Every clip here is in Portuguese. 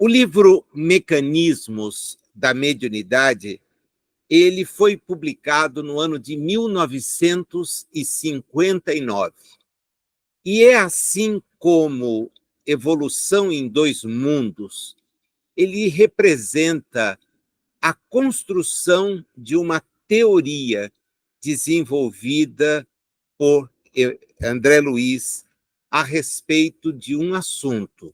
O livro Mecanismos da Mediunidade, ele foi publicado no ano de 1959. E é assim como Evolução em Dois Mundos, ele representa a construção de uma teoria desenvolvida por André Luiz a respeito de um assunto.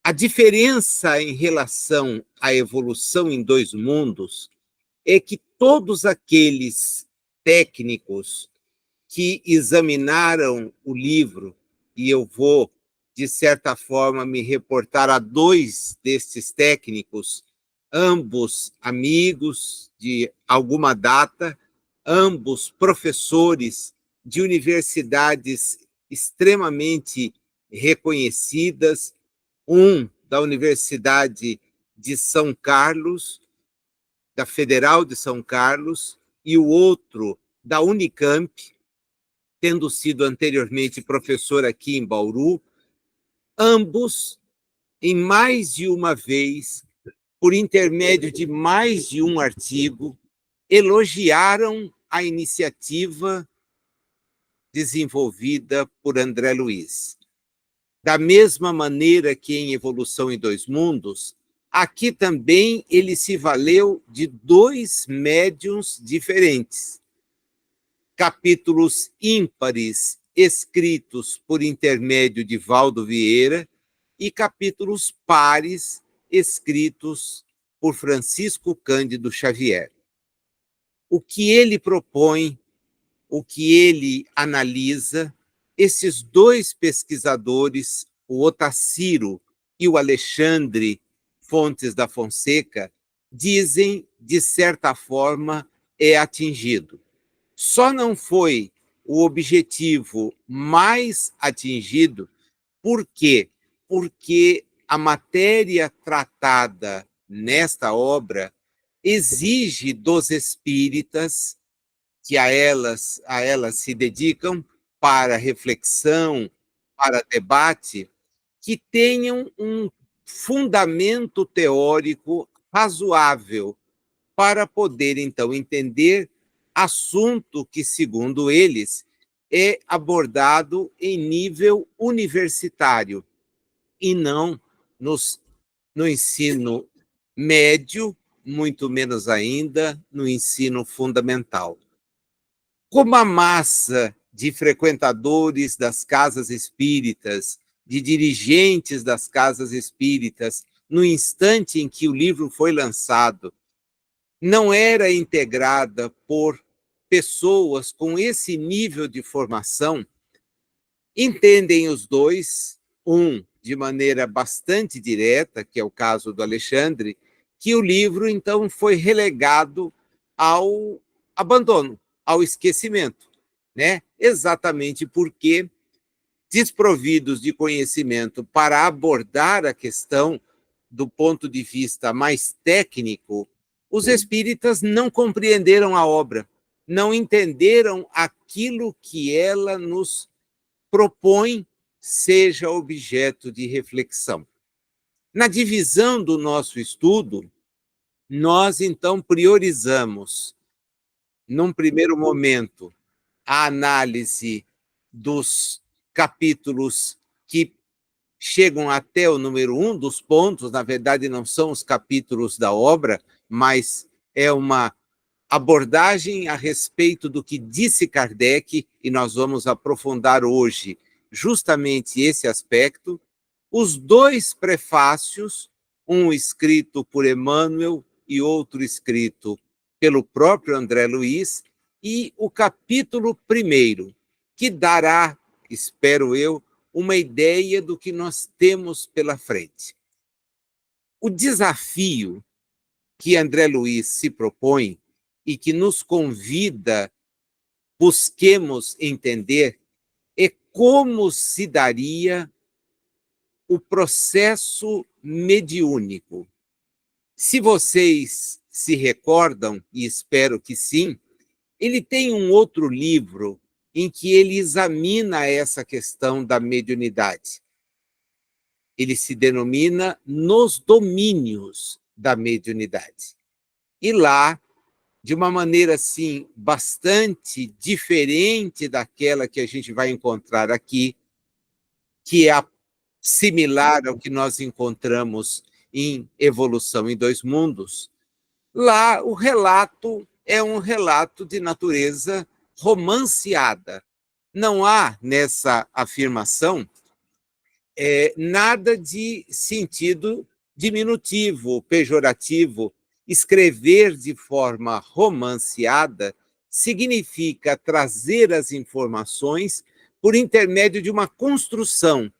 A diferença em relação à evolução em dois mundos é que todos aqueles técnicos que examinaram o livro, e eu vou, de certa forma, me reportar a dois destes técnicos, ambos amigos de alguma data, ambos professores de universidades extremamente reconhecidas, um da Universidade de São Carlos, da Federal de São Carlos, e o outro da Unicamp, tendo sido anteriormente professor aqui em Bauru, ambos, em mais de uma vez, por intermédio de mais de um artigo, elogiaram a iniciativa desenvolvida por André Luiz. Da mesma maneira que em Evolução em Dois Mundos, aqui também ele se valeu de dois médiuns diferentes. Capítulos ímpares escritos por intermédio de Valdo Vieira e capítulos pares escritos por Francisco Cândido Xavier. O que ele propõe, o que ele analisa, esses dois pesquisadores, o Otacílio e o Alexandre Fontes da Fonseca, dizem, de certa forma, é atingido. Só não foi o objetivo mais atingido, por quê? Porque a matéria tratada nesta obra exige dos espíritas que a elas se dedicam para reflexão, para debate, que tenham um fundamento teórico razoável para poder, então, entender assunto que, segundo eles, é abordado em nível universitário e não no ensino médio, muito menos ainda no ensino fundamental. Como a massa de frequentadores das casas espíritas, de dirigentes das casas espíritas, no instante em que o livro foi lançado, não era integrada por pessoas com esse nível de formação, entendem os dois, um de maneira bastante direta, que é o caso do Alexandre, que o livro, então, foi relegado ao abandono, ao esquecimento, né? Exatamente porque, desprovidos de conhecimento para abordar a questão do ponto de vista mais técnico, os espíritas não compreenderam a obra, não entenderam aquilo que ela nos propõe seja objeto de reflexão. Na divisão do nosso estudo, nós então priorizamos, num primeiro momento, a análise dos capítulos que chegam até o número 1 dos pontos, na verdade não são os capítulos da obra, mas é uma abordagem a respeito do que disse Kardec, e nós vamos aprofundar hoje justamente esse aspecto. Os dois prefácios, um escrito por Emmanuel e outro escrito pelo próprio André Luiz, e o capítulo 1º, que dará, espero eu, uma ideia do que nós temos pela frente. O desafio que André Luiz se propõe e que nos convida, busquemos entender, é como se daria o processo mediúnico. Se vocês se recordam, e espero que sim, ele tem um outro livro em que ele examina essa questão da mediunidade. ele se denomina Nos Domínios da Mediunidade. E lá, de uma maneira assim bastante diferente daquela que a gente vai encontrar aqui, que é similar ao que nós encontramos em Evolução em Dois Mundos, lá o relato é um relato de natureza romanceada. Não há nessa afirmação nada de sentido diminutivo, pejorativo. Escrever de forma romanceada significa trazer as informações por intermédio de uma construção,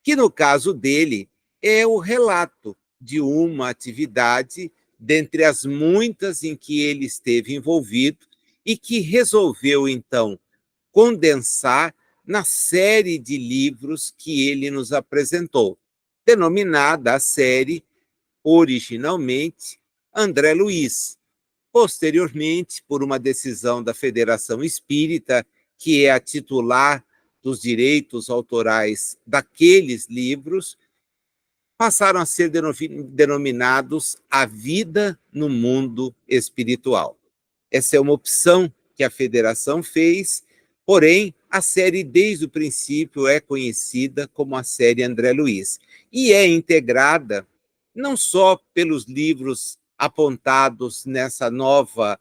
que no caso dele é o relato de uma atividade dentre as muitas em que ele esteve envolvido e que resolveu, então, condensar na série de livros que ele nos apresentou, denominada a série, originalmente, André Luiz. Posteriormente, por uma decisão da Federação Espírita, que é a titular dos direitos autorais daqueles livros, passaram a ser denominados A Vida no Mundo Espiritual. Essa é uma opção que a Federação fez, porém, a série, desde o princípio, é conhecida como a série André Luiz, e é integrada não só pelos livros apontados nessa nova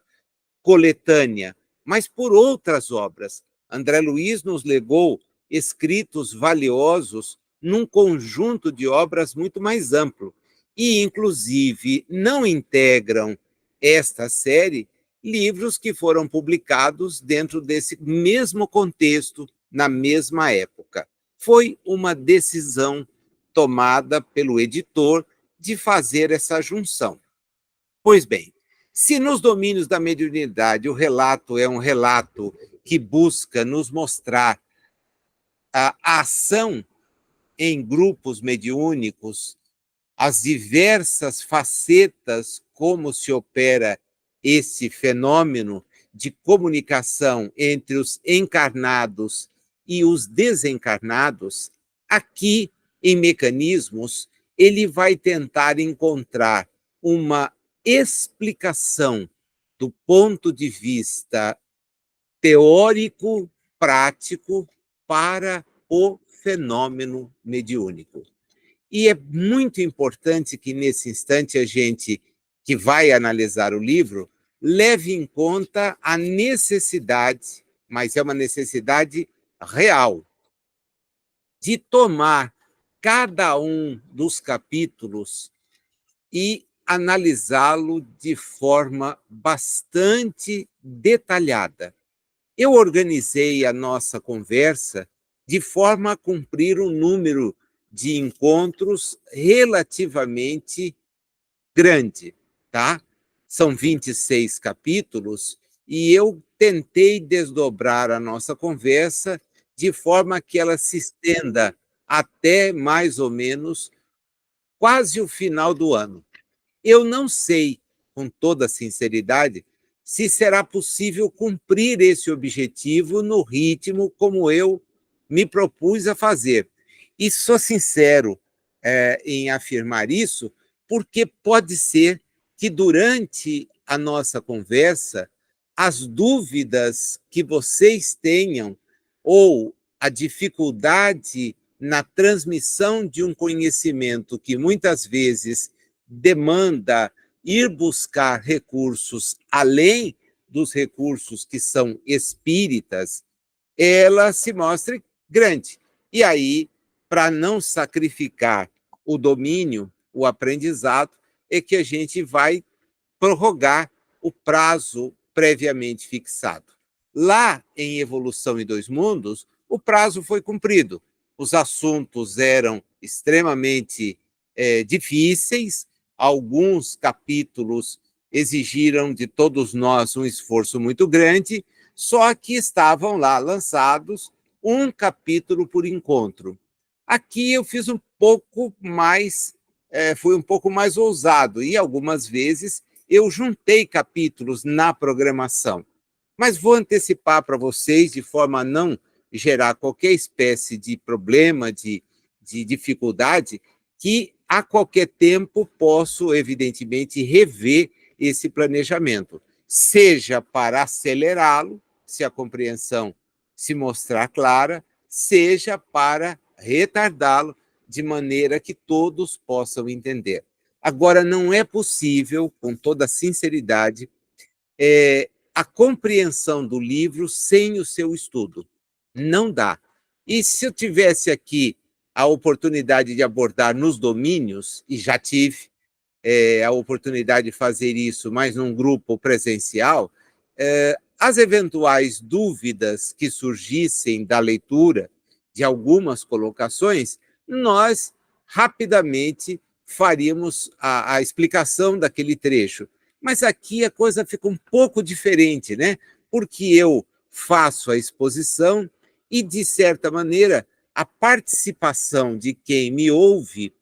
coletânea, mas por outras obras. André Luiz nos legou escritos valiosos num conjunto de obras muito mais amplo, e, inclusive, não integram esta série livros que foram publicados dentro desse mesmo contexto, na mesma época. Foi uma decisão tomada pelo editor de fazer essa junção. Pois bem, se nos domínios da mediunidade o relato é um relato que busca nos mostrar a ação em grupos mediúnicos, as diversas facetas como se opera esse fenômeno de comunicação entre os encarnados e os desencarnados, aqui em Mecanismos, ele vai tentar encontrar uma explicação do ponto de vista teórico, prático, para o fenômeno mediúnico. E é muito importante que, nesse instante, a gente que vai analisar o livro leve em conta a necessidade, mas é uma necessidade real, de tomar cada um dos capítulos e analisá-lo de forma bastante detalhada. Eu organizei a nossa conversa de forma a cumprir um número de encontros relativamente grande, tá? São 26 capítulos e eu tentei desdobrar a nossa conversa de forma que ela se estenda até mais ou menos quase o final do ano. Eu não sei, com toda sinceridade, se será possível cumprir esse objetivo no ritmo como eu me propus a fazer. E sou sincero em afirmar isso, porque pode ser que durante a nossa conversa, as dúvidas que vocês tenham ou a dificuldade na transmissão de um conhecimento que muitas vezes demanda ir buscar recursos além dos recursos que são espíritas, ela se mostre grande. E aí, para não sacrificar o domínio, o aprendizado, é que a gente vai prorrogar o prazo previamente fixado. Lá em Evolução em Dois Mundos, o prazo foi cumprido. Os assuntos eram extremamente difíceis, alguns capítulos exigiram de todos nós um esforço muito grande, só que estavam lá lançados um capítulo por encontro. Aqui eu fiz um pouco mais, fui um pouco mais ousado, e algumas vezes eu juntei capítulos na programação. Mas vou antecipar para vocês, de forma a não gerar qualquer espécie de problema, de dificuldade, que a qualquer tempo posso, evidentemente, rever esse planejamento, seja para acelerá-lo, se a compreensão se mostrar clara, seja para retardá-lo, de maneira que todos possam entender. Agora, não é possível, com toda sinceridade, a compreensão do livro sem o seu estudo. Não dá. E se eu tivesse aqui a oportunidade de abordar nos domínios, e já tive a oportunidade de fazer isso, mas num grupo presencial, as eventuais dúvidas que surgissem da leitura de algumas colocações, nós rapidamente faríamos a explicação daquele trecho. Mas aqui a coisa fica um pouco diferente, né? Porque eu faço a exposição e, de certa maneira, a participação de quem me ouve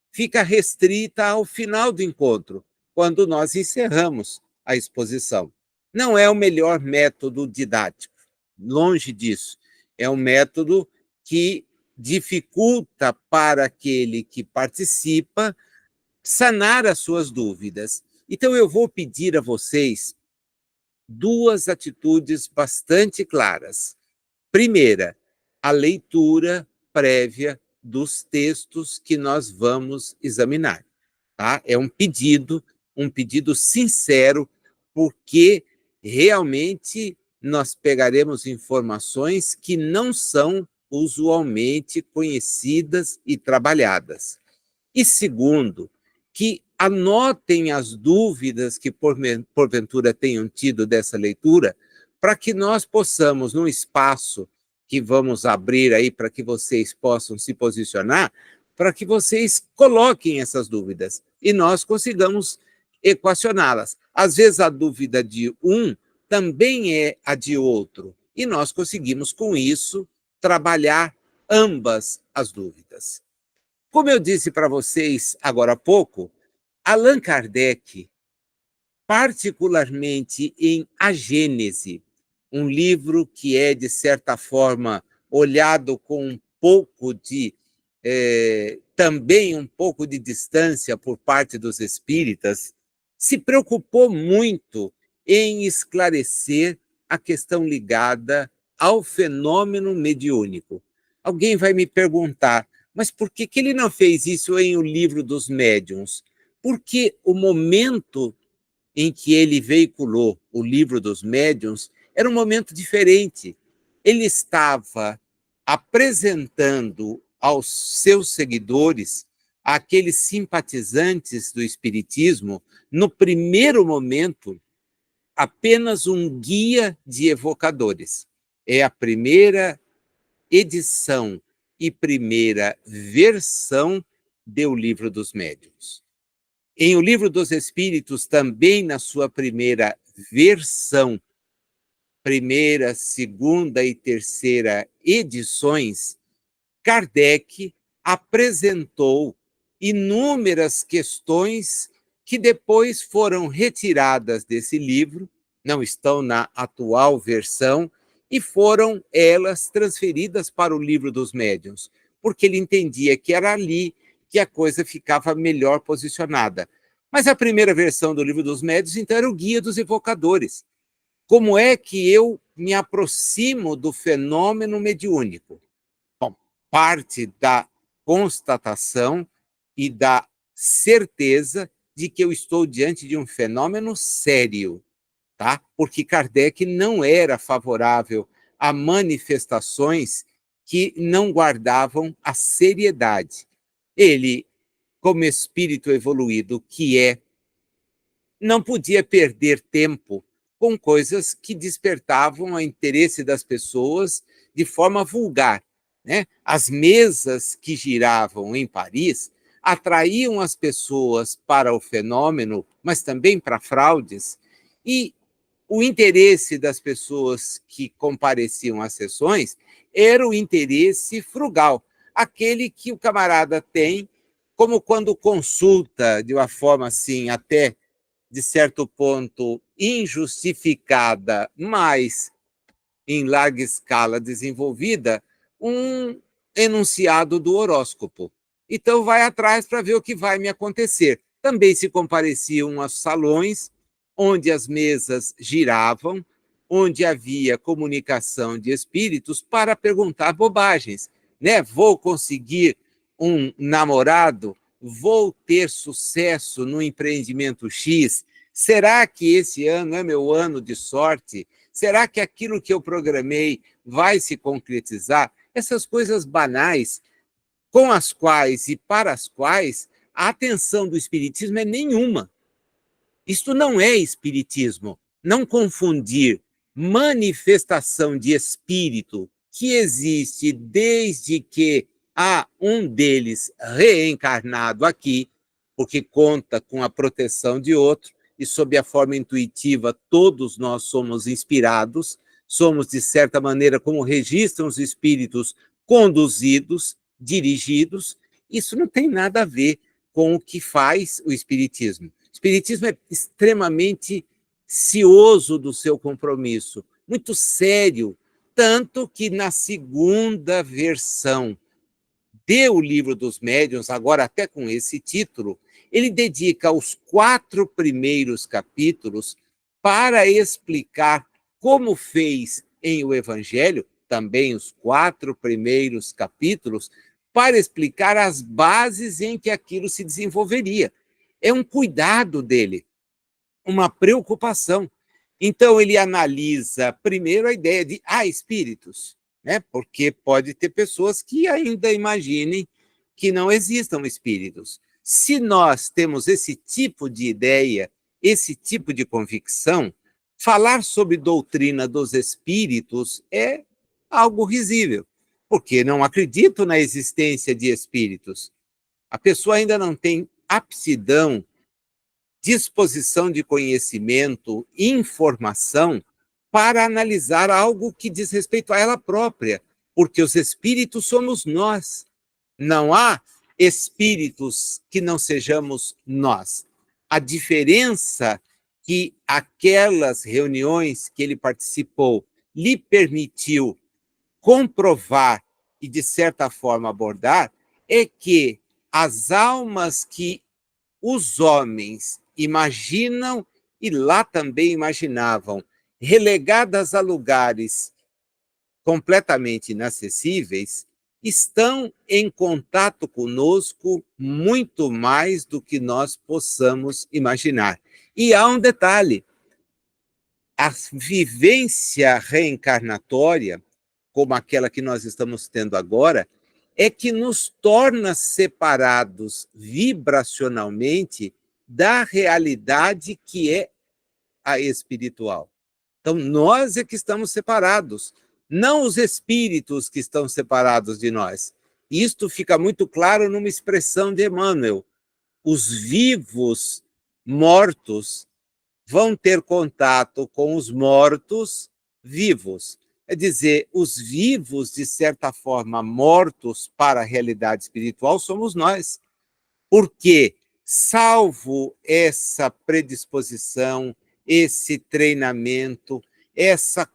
fica restrita ao final do encontro, quando nós encerramos a exposição. Não é o melhor método didático, longe disso. É um método que dificulta para aquele que participa sanar as suas dúvidas. Então, eu vou pedir a vocês duas atitudes bastante claras. Primeira, a leitura prévia dos textos que nós vamos examinar. Tá? É um pedido sincero, porque realmente nós pegaremos informações que não são usualmente conhecidas e trabalhadas. E segundo, que anotem as dúvidas que porventura tenham tido dessa leitura, para que nós possamos, num espaço que vamos abrir aí para que vocês possam se posicionar, para que vocês coloquem essas dúvidas e nós consigamos equacioná-las. Às vezes a dúvida de um também é a de outro, e nós conseguimos, com isso, trabalhar ambas as dúvidas. Como eu disse para vocês agora há pouco, Allan Kardec, particularmente em A Gênese, um livro que é, de certa forma, olhado com um pouco de, também um pouco de distância por parte dos espíritas, se preocupou muito em esclarecer a questão ligada ao fenômeno mediúnico. Alguém vai me perguntar, mas por que ele não fez isso em O Livro dos Médiuns? Porque o momento em que ele veiculou O Livro dos Médiuns era um momento diferente. Ele estava apresentando aos seus seguidores, aqueles simpatizantes do Espiritismo, no primeiro momento, apenas um guia de evocadores. É a primeira edição e primeira versão de O Livro dos Médiuns. Em O Livro dos Espíritos, também na sua primeira versão, primeira, segunda e terceira edições, Kardec apresentou inúmeras questões que depois foram retiradas desse livro, não estão na atual versão, e foram elas transferidas para O Livro dos Médiuns, porque ele entendia que era ali que a coisa ficava melhor posicionada. Mas a primeira versão do Livro dos Médiuns, então, era o Guia dos Evocadores. Como é que eu me aproximo do fenômeno mediúnico? Bom, parte da constatação e da certeza de que eu estou diante de um fenômeno sério, tá? Porque Kardec não era favorável a manifestações que não guardavam a seriedade. Ele, como espírito evoluído que é, não podia perder tempo com coisas que despertavam o interesse das pessoas de forma vulgar, né? As mesas que giravam em Paris atraíam as pessoas para o fenômeno, mas também para fraudes, e o interesse das pessoas que compareciam às sessões era o interesse frugal, aquele que o camarada tem, como quando consulta de uma forma assim, até de certo ponto injustificada, mas em larga escala desenvolvida, um enunciado do horóscopo. então vai atrás para ver o que vai me acontecer. Também se compareciam aos salões, onde as mesas giravam, onde havia comunicação de espíritos para perguntar bobagens, né? Vou conseguir um namorado? Vou ter sucesso no empreendimento X? Será que esse ano é meu ano de sorte? Será que aquilo que eu programei vai se concretizar? Essas coisas banais com as quais e para as quais a atenção do espiritismo é nenhuma. Isto não é espiritismo. Não confundir manifestação de espírito que existe desde que há um deles reencarnado aqui, porque conta com a proteção de outro, e sob a forma intuitiva todos nós somos inspirados, somos, de certa maneira, como registram os espíritos, conduzidos, dirigidos. Isso não tem nada a ver com o que faz o espiritismo. O espiritismo é extremamente cioso do seu compromisso, muito sério, tanto que na segunda versão do Livro dos Médiuns, agora até com esse título, ele dedica os 4 primeiros capítulos para explicar como fez em O Evangelho, também os 4 primeiros capítulos, para explicar as bases em que aquilo se desenvolveria. É um cuidado dele, uma preocupação. Então, ele analisa primeiro a ideia de espíritos, né? Porque pode ter pessoas que ainda imaginem que não existam espíritos. Se nós temos esse tipo de ideia, esse tipo de convicção, falar sobre doutrina dos espíritos é algo risível, porque não acredito na existência de espíritos. A pessoa ainda não tem aptidão, disposição de conhecimento, informação para analisar algo que diz respeito a ela própria, porque os espíritos somos nós. Não há espíritos que não sejamos nós. A diferença que aquelas reuniões que ele participou lhe permitiu comprovar e, de certa forma, abordar é que as almas que os homens imaginam e lá também imaginavam, relegadas a lugares completamente inacessíveis, estão em contato conosco muito mais do que nós possamos imaginar. E há um detalhe: a vivência reencarnatória, como aquela que nós estamos tendo agora, é que nos torna separados vibracionalmente da realidade que é a espiritual. Então, nós é que estamos separados, não os espíritos que estão separados de nós. Isto fica muito claro numa expressão de Emmanuel: os vivos mortos vão ter contato com os mortos vivos. É dizer, os vivos, de certa forma, mortos para a realidade espiritual, somos nós. Porque, salvo essa predisposição, esse treinamento, essa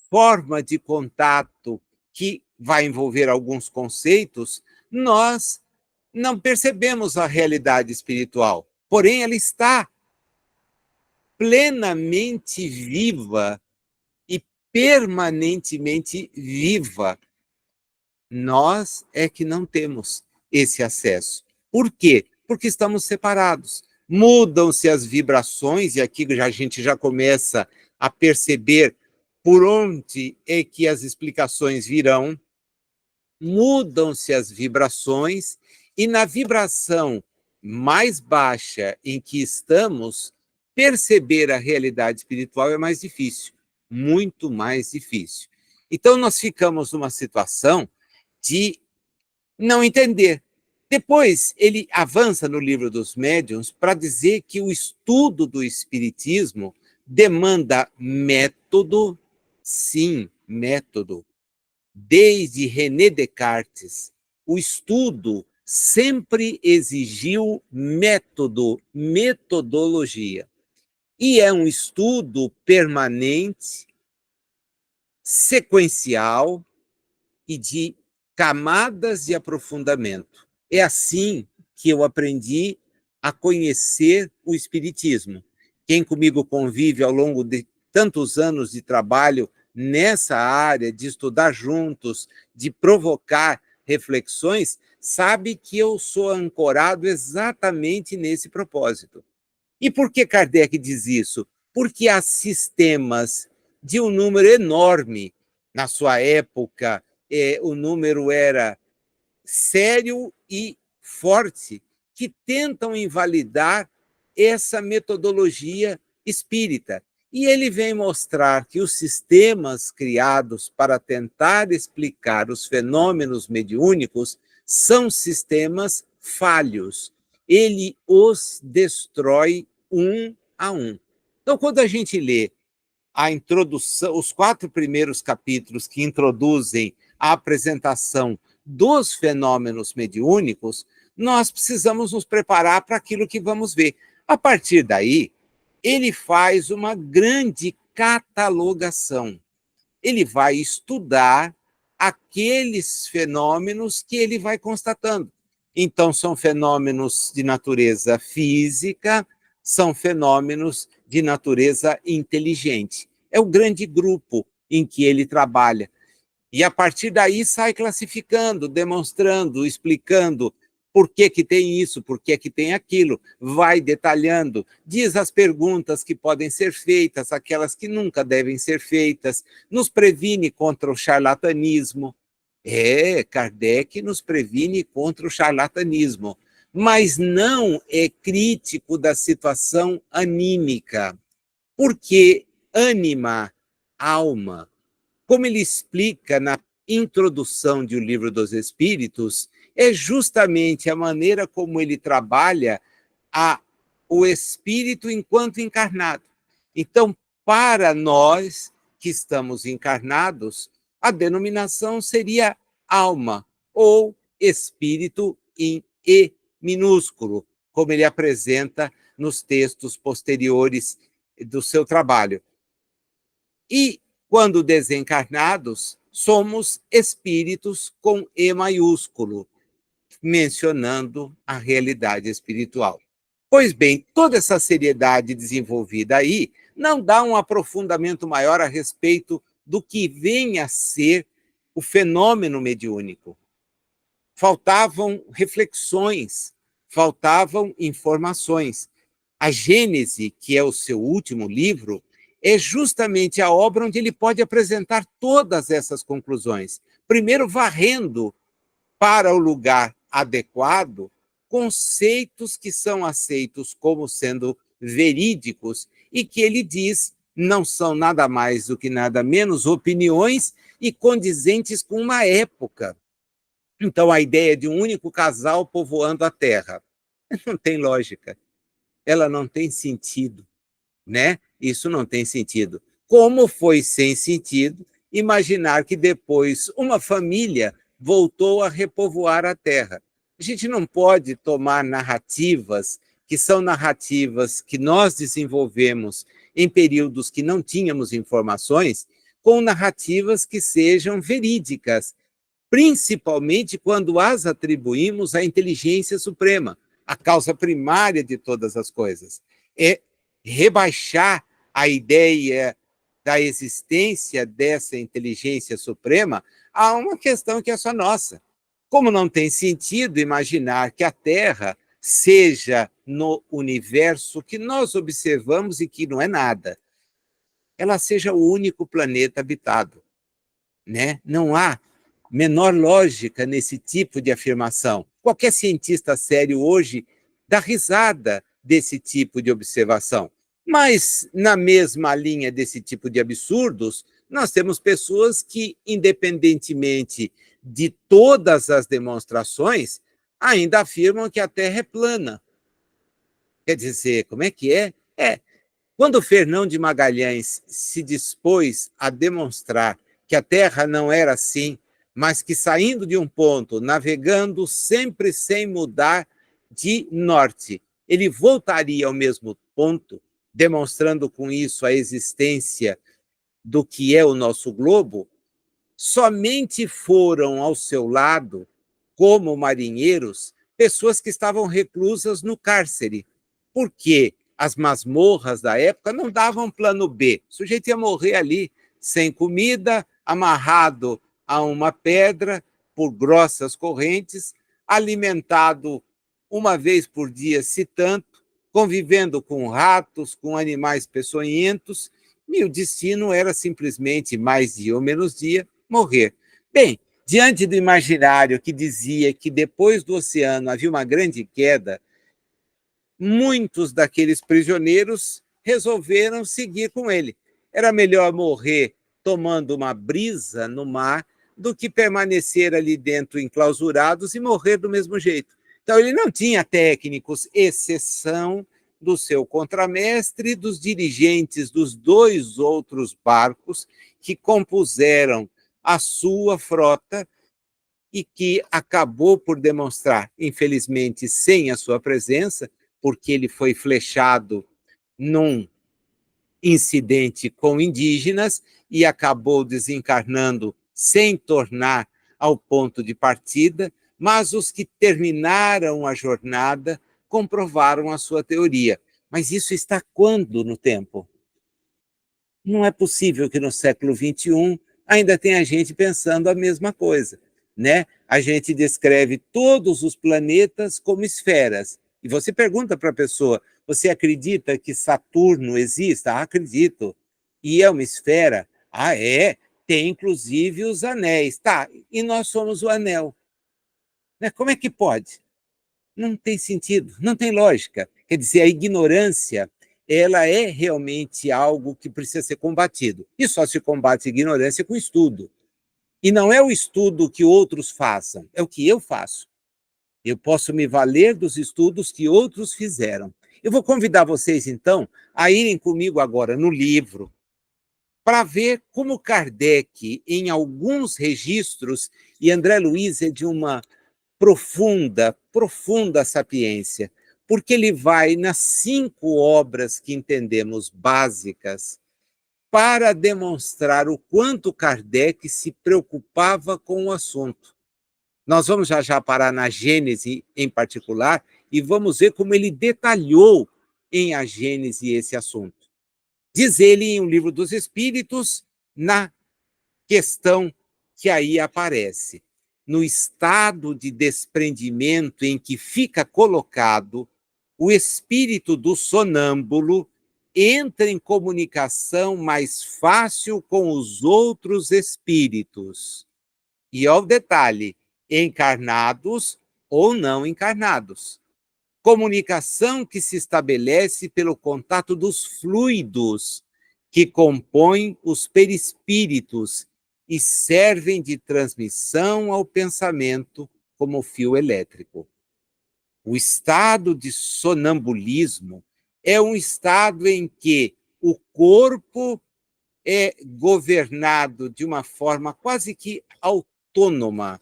forma de contato que vai envolver alguns conceitos, nós não percebemos a realidade espiritual. Porém, ela está plenamente viva e permanentemente viva. Nós é que não temos esse acesso. Por quê? Porque estamos separados. Mudam-se as vibrações, e aqui a gente já começa a perceber por onde é que as explicações virão. Mudam-se as vibrações, e na vibração mais baixa em que estamos, perceber a realidade espiritual é mais difícil, muito mais difícil. Então, nós ficamos numa situação de não entender. Depois, ele avança no Livro dos Médiuns para dizer que o estudo do espiritismo demanda método, sim, método. Desde René Descartes, o estudo sempre exigiu método, metodologia. E é um estudo permanente, sequencial e de camadas de aprofundamento. É assim que eu aprendi a conhecer o Espiritismo. Quem comigo convive ao longo de tantos anos de trabalho nessa área, de estudar juntos, de provocar reflexões, sabe que eu sou ancorado exatamente nesse propósito. E por que Kardec diz isso? Porque há sistemas de um número enorme. Na sua época, o número era sério e forte, que tentam invalidar essa metodologia espírita. E ele vem mostrar que os sistemas criados para tentar explicar os fenômenos mediúnicos são sistemas falhos. Ele os destrói um a um. Então, quando a gente lê a introdução, os 4 primeiros capítulos que introduzem a apresentação dos fenômenos mediúnicos, nós precisamos nos preparar para aquilo que vamos ver. A partir daí, ele faz uma grande catalogação. Ele vai estudar aqueles fenômenos que ele vai constatando. Então, são fenômenos de natureza física, são fenômenos de natureza inteligente. É o grande grupo em que ele trabalha. E a partir daí sai classificando, demonstrando, explicando por que tem isso, por que tem aquilo, vai detalhando, diz as perguntas que podem ser feitas, aquelas que nunca devem ser feitas, nos previne contra o charlatanismo. Kardec nos previne contra o charlatanismo, mas não é crítico da situação anímica, porque ânima, alma, como ele explica na introdução de O Livro dos Espíritos, é justamente a maneira como ele trabalha o espírito enquanto encarnado. Então, para nós que estamos encarnados, a denominação seria alma ou espírito em E minúsculo, como ele apresenta nos textos posteriores do seu trabalho. E, quando desencarnados, somos espíritos com E maiúsculo, mencionando a realidade espiritual. Pois bem, toda essa seriedade desenvolvida aí não dá um aprofundamento maior a respeito do que vem a ser o fenômeno mediúnico. Faltavam reflexões, faltavam informações. A Gênese, que é o seu último livro, é justamente a obra onde ele pode apresentar todas essas conclusões. Primeiro, varrendo para o lugar adequado conceitos que são aceitos como sendo verídicos e que ele diz não são nada mais do que nada menos opiniões e condizentes com uma época. Então, a ideia de um único casal povoando a Terra não tem lógica, ela não tem sentido, né? Isso não tem sentido. Como foi sem sentido imaginar que depois uma família voltou a repovoar a Terra? A gente não pode tomar narrativas que são narrativas que nós desenvolvemos em períodos que não tínhamos informações, com narrativas que sejam verídicas, principalmente quando as atribuímos à inteligência suprema, a causa primária de todas as coisas. É rebaixar a ideia da existência dessa inteligência suprema a uma questão que é só nossa. Como não tem sentido imaginar que a Terra seja no universo que nós observamos e que não é nada, ela seja o único planeta habitado, né? Não há menor lógica nesse tipo de afirmação. Qualquer cientista sério hoje dá risada desse tipo de observação. Mas, na mesma linha desse tipo de absurdos, nós temos pessoas que, independentemente de todas as demonstrações, ainda afirmam que a Terra é plana. Quer dizer, como é que é? Quando Fernão de Magalhães se dispôs a demonstrar que a Terra não era assim, mas que saindo de um ponto, navegando sempre sem mudar de norte, ele voltaria ao mesmo ponto, demonstrando com isso a existência do que é o nosso globo, somente foram ao seu lado, como marinheiros, pessoas que estavam reclusas no cárcere, porque as masmorras da época não davam plano B. O sujeito ia morrer ali, sem comida, amarrado a uma pedra por grossas correntes, alimentado uma vez por dia, se tanto, convivendo com ratos, com animais peçonhentos, e o destino era simplesmente, mais dia ou menos dia, morrer. Bem, diante do imaginário que dizia que depois do oceano havia uma grande queda, muitos daqueles prisioneiros resolveram seguir com ele. Era melhor morrer tomando uma brisa no mar do que permanecer ali dentro enclausurados e morrer do mesmo jeito. Então, ele não tinha técnicos, exceção do seu contramestre e dos dirigentes dos 2 outros barcos que compuseram a sua frota e que acabou por demonstrar, infelizmente, sem a sua presença, porque ele foi flechado num incidente com indígenas e acabou desencarnando sem tornar ao ponto de partida, mas os que terminaram a jornada comprovaram a sua teoria. Mas isso está quando no tempo? Não é possível que no século XXI ainda tenha gente pensando a mesma coisa, né? A gente descreve todos os planetas como esferas. E você pergunta para a pessoa, você acredita que Saturno exista? Ah, acredito. E é uma esfera? Ah, é. Tem inclusive os anéis. Tá, e nós somos o anel. Né? Como é que pode? Não tem sentido, não tem lógica. Quer dizer, a ignorância, ela é realmente algo que precisa ser combatido. E só se combate a ignorância com estudo. E não é o estudo que outros façam, é o que eu faço. Eu posso me valer dos estudos que outros fizeram. Eu vou convidar vocês, então, a irem comigo agora no livro, para ver como Kardec, em alguns registros, e André Luiz é de uma profunda sapiência, porque ele vai nas 5 obras que entendemos básicas para demonstrar o quanto Kardec se preocupava com o assunto. Nós vamos já parar na Gênese em particular e vamos ver como ele detalhou em A Gênese esse assunto. Diz ele em O Livro dos Espíritos, na questão que aí aparece: no estado de desprendimento em que fica colocado, o espírito do sonâmbulo entra em comunicação mais fácil com os outros espíritos. E ao detalhe, encarnados ou não encarnados. Comunicação que se estabelece pelo contato dos fluidos que compõem os perispíritos e servem de transmissão ao pensamento como fio elétrico. O estado de sonambulismo é um estado em que o corpo é governado de uma forma quase que autônoma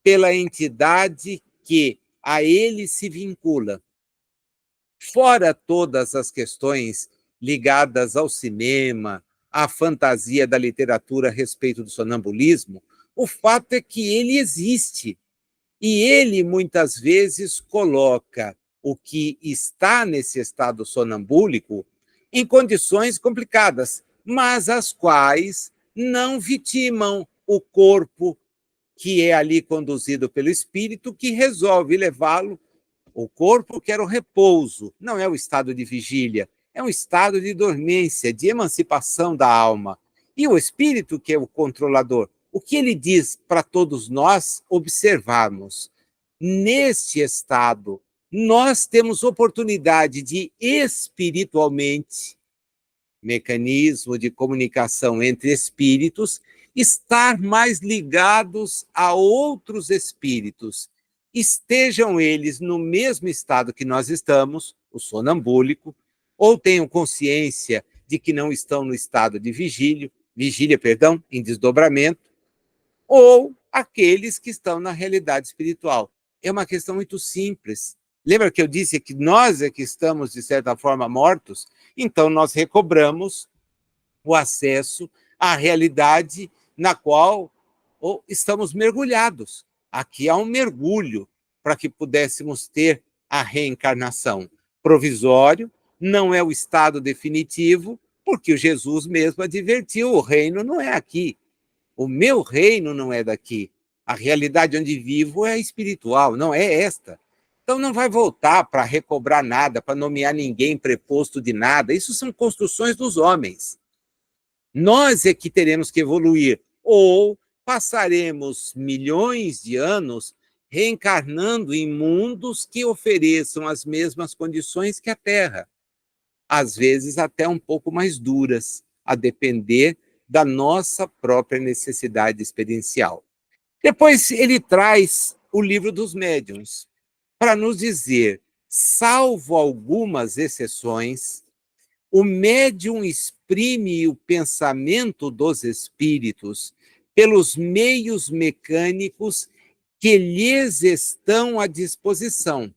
pela entidade que a ele se vincula. Fora todas as questões ligadas ao cinema, à fantasia da literatura a respeito do sonambulismo, o fato é que ele existe. E ele, muitas vezes, coloca o que está nesse estado sonambúlico em condições complicadas, mas as quais não vitimam o corpo que é ali conduzido pelo espírito, que resolve levá-lo. O corpo quer o repouso, não é o estado de vigília, é um estado de dormência, de emancipação da alma. E o espírito, que é o controlador, o que ele diz para todos nós observarmos? Neste estado, nós temos oportunidade de espiritualmente, mecanismo de comunicação entre espíritos, estar mais ligados a outros espíritos, estejam eles no mesmo estado que nós estamos, o sonambúlico, ou tenham consciência de que não estão no estado de vigília, em desdobramento, ou aqueles que estão na realidade espiritual. É uma questão muito simples. Lembra que eu disse que nós é que estamos, de certa forma, mortos? Então, nós recobramos o acesso à realidade na qual estamos mergulhados. Aqui há um mergulho para que pudéssemos ter a reencarnação. Provisório, não é o estado definitivo, porque o Jesus mesmo advertiu, o reino não é aqui. O meu reino não é daqui. A realidade onde vivo é espiritual, não é esta. Então não vai voltar para recobrar nada, para nomear ninguém preposto de nada. Isso são construções dos homens. Nós é que teremos que evoluir, ou passaremos milhões de anos reencarnando em mundos que ofereçam as mesmas condições que a Terra, às vezes até um pouco mais duras, a depender da nossa própria necessidade experiencial. Depois ele traz o livro dos médiuns, para nos dizer, salvo algumas exceções, o médium exprime o pensamento dos espíritos pelos meios mecânicos que lhes estão à disposição.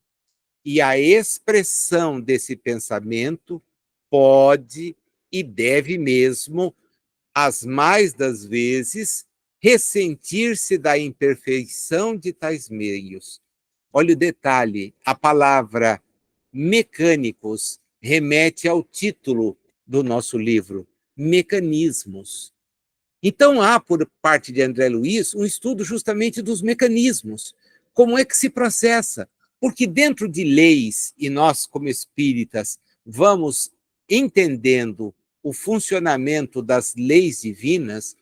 E a expressão desse pensamento pode e deve mesmo, as mais das vezes, ressentir-se da imperfeição de tais meios. Olha o detalhe, a palavra mecânicos remete ao título do nosso livro, Mecanismos. Então, há, por parte de André Luiz, um estudo justamente dos mecanismos. Como é que se processa? Porque dentro de leis, e nós, como espíritas, vamos entendendo o funcionamento das leis divinas,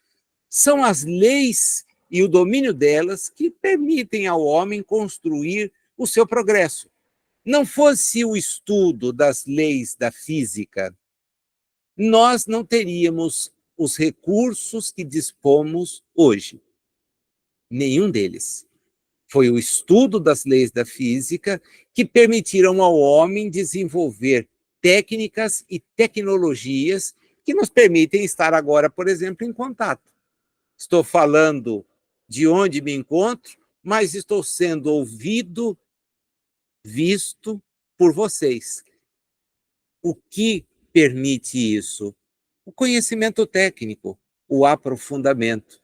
são as leis e o domínio delas que permitem ao homem construir o seu progresso. Não fosse o estudo das leis da física, nós não teríamos os recursos que dispomos hoje. Nenhum deles. Foi o estudo das leis da física que permitiram ao homem desenvolver técnicas e tecnologias que nos permitem estar agora, por exemplo, em contato. Estou falando de onde me encontro, mas estou sendo ouvido, visto por vocês. O que permite isso? O conhecimento técnico, o aprofundamento.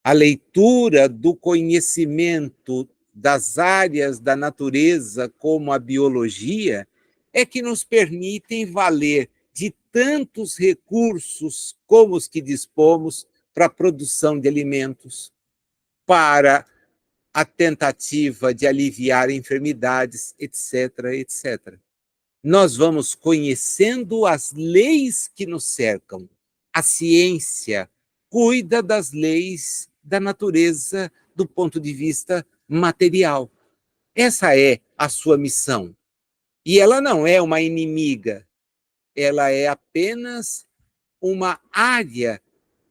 A leitura do conhecimento das áreas da natureza, como a biologia, é que nos permitem valer de tantos recursos como os que dispomos para a produção de alimentos, para a tentativa de aliviar enfermidades, etc., etc. Nós vamos conhecendo as leis que nos cercam. A ciência cuida das leis da natureza do ponto de vista material. Essa é a sua missão. E ela não é uma inimiga, ela é apenas uma área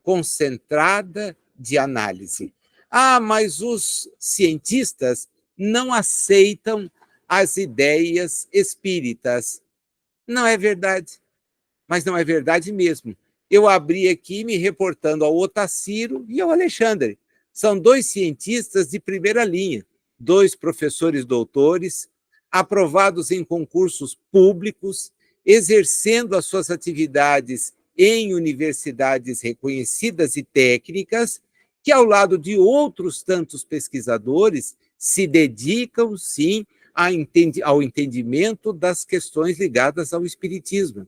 concentrada de análise. Ah, mas os cientistas não aceitam as ideias espíritas. Não é verdade, mas não é verdade mesmo. Eu abri aqui me reportando ao Otacílio e ao Alexandre. São dois cientistas de primeira linha, dois professores doutores, aprovados em concursos públicos, exercendo as suas atividades em universidades reconhecidas e técnicas, que, ao lado de outros tantos pesquisadores, se dedicam, sim, ao entendimento das questões ligadas ao espiritismo.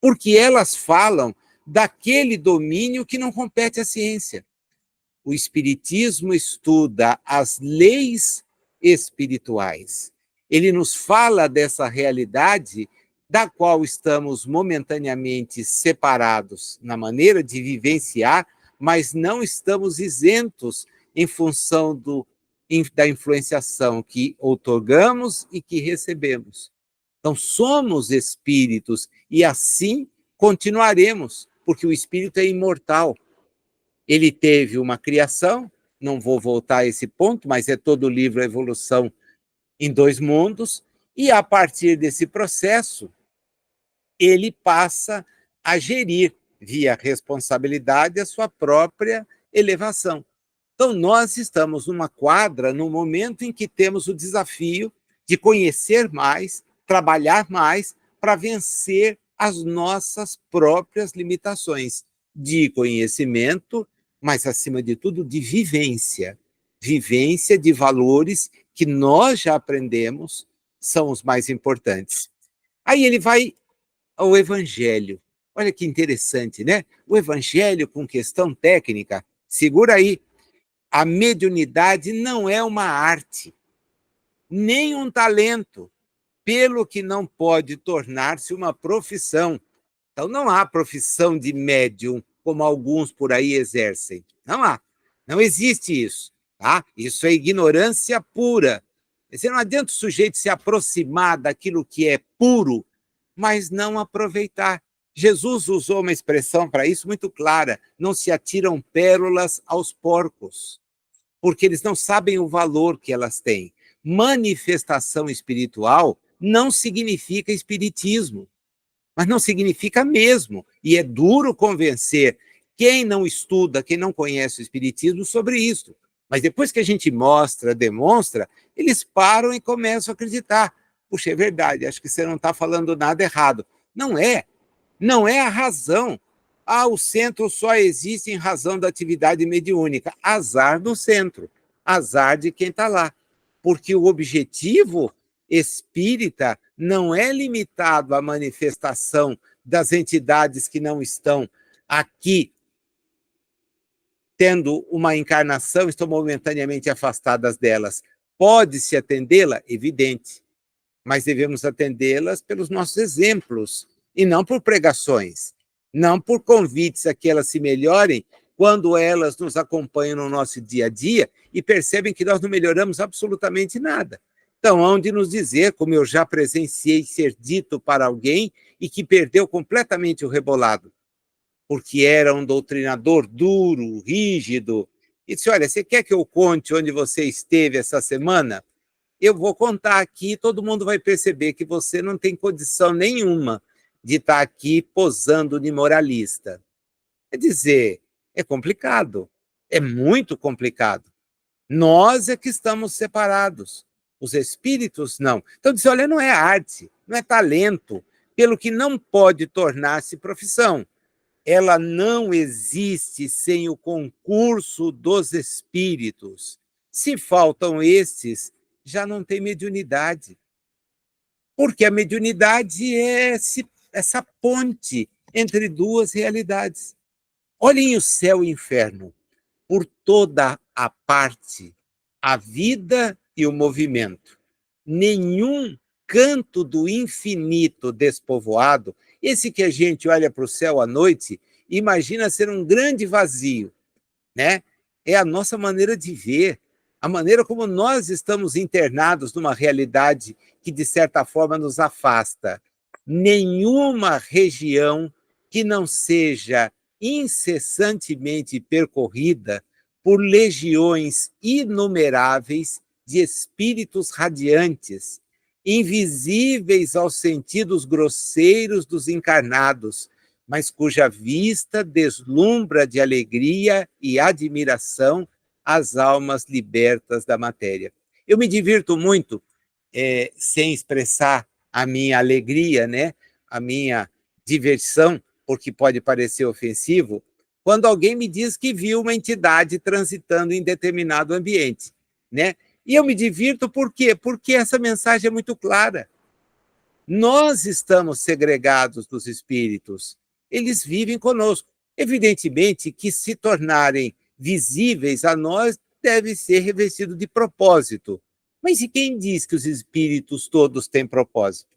Porque elas falam daquele domínio que não compete à ciência. O espiritismo estuda as leis espirituais. Ele nos fala dessa realidade da qual estamos momentaneamente separados na maneira de vivenciar, mas não estamos isentos em função da influenciação que outorgamos e que recebemos. Então, somos espíritos e assim continuaremos, porque o espírito é imortal. Ele teve uma criação, não vou voltar a esse ponto, mas é todo o livro A Evolução em Dois Mundos, e a partir desse processo, ele passa a gerir, via responsabilidade, a sua própria elevação. Então, nós estamos numa quadra, no momento em que temos o desafio de conhecer mais, trabalhar mais, para vencer as nossas próprias limitações de conhecimento, mas, acima de tudo, de vivência. vivência de valores que nós já aprendemos são os mais importantes. Aí ele vai ao Evangelho. Olha que interessante, né? O Evangelho com questão técnica. Segura aí. A mediunidade não é uma arte, nem um talento, pelo que não pode tornar-se uma profissão. Então, não há profissão de médium, como alguns por aí exercem. Não há. Não existe isso. Tá? Isso é ignorância pura. Quer não adianta o sujeito se aproximar daquilo que é puro, mas não aproveitar. Jesus usou uma expressão para isso muito clara: não se atiram pérolas aos porcos, porque eles não sabem o valor que elas têm. Manifestação espiritual não significa espiritismo, mas não significa mesmo. E é duro convencer quem não estuda, quem não conhece o espiritismo sobre isso. Mas depois que a gente mostra, demonstra, eles param e começam a acreditar. Puxa, é verdade, acho que você não está falando nada errado. Não é. Não é a razão. O centro só existe em razão da atividade mediúnica. Azar do centro. Azar de quem está lá. Porque o objetivo espírita não é limitado à manifestação das entidades que não estão aqui tendo uma encarnação, estão momentaneamente afastadas delas. Pode-se atendê-la? Evidente. Mas devemos atendê-las pelos nossos exemplos, e não por pregações, não por convites a que elas se melhorem, quando elas nos acompanham no nosso dia a dia e percebem que nós não melhoramos absolutamente nada. Então, hão de nos dizer, como eu já presenciei ser dito para alguém e que perdeu completamente o rebolado, porque era um doutrinador duro, rígido, e disse: olha, você quer que eu conte onde você esteve essa semana? Eu vou contar aqui, todo mundo vai perceber que você não tem condição nenhuma de estar aqui posando de moralista. Quer dizer, é complicado, é muito complicado. Nós é que estamos separados, os espíritos não. Então, diz: olha, não é arte, não é talento, pelo que não pode tornar-se profissão. Ela não existe sem o concurso dos espíritos. Se faltam estes, já não tem mediunidade. Porque a mediunidade é essa ponte entre duas realidades. Olhem o céu e o inferno. Por toda a parte, a vida e o movimento. Nenhum canto do infinito despovoado, esse que a gente olha para o céu à noite, imagina ser um grande vazio, né? É a nossa maneira de ver, a maneira como nós estamos internados numa realidade que, de certa forma, nos afasta. Nenhuma região que não seja incessantemente percorrida por legiões inumeráveis de espíritos radiantes, invisíveis aos sentidos grosseiros dos encarnados, mas cuja vista deslumbra de alegria e admiração as almas libertas da matéria. Eu me divirto muito, sem expressar a minha alegria, né? A minha diversão, porque pode parecer ofensivo, quando alguém me diz que viu uma entidade transitando em determinado ambiente, né? E eu me divirto por quê? Porque essa mensagem é muito clara. Nós estamos segregados dos espíritos, eles vivem conosco. Evidentemente que se tornarem visíveis a nós deve ser revestido de propósito. Mas e quem diz que os espíritos todos têm propósito?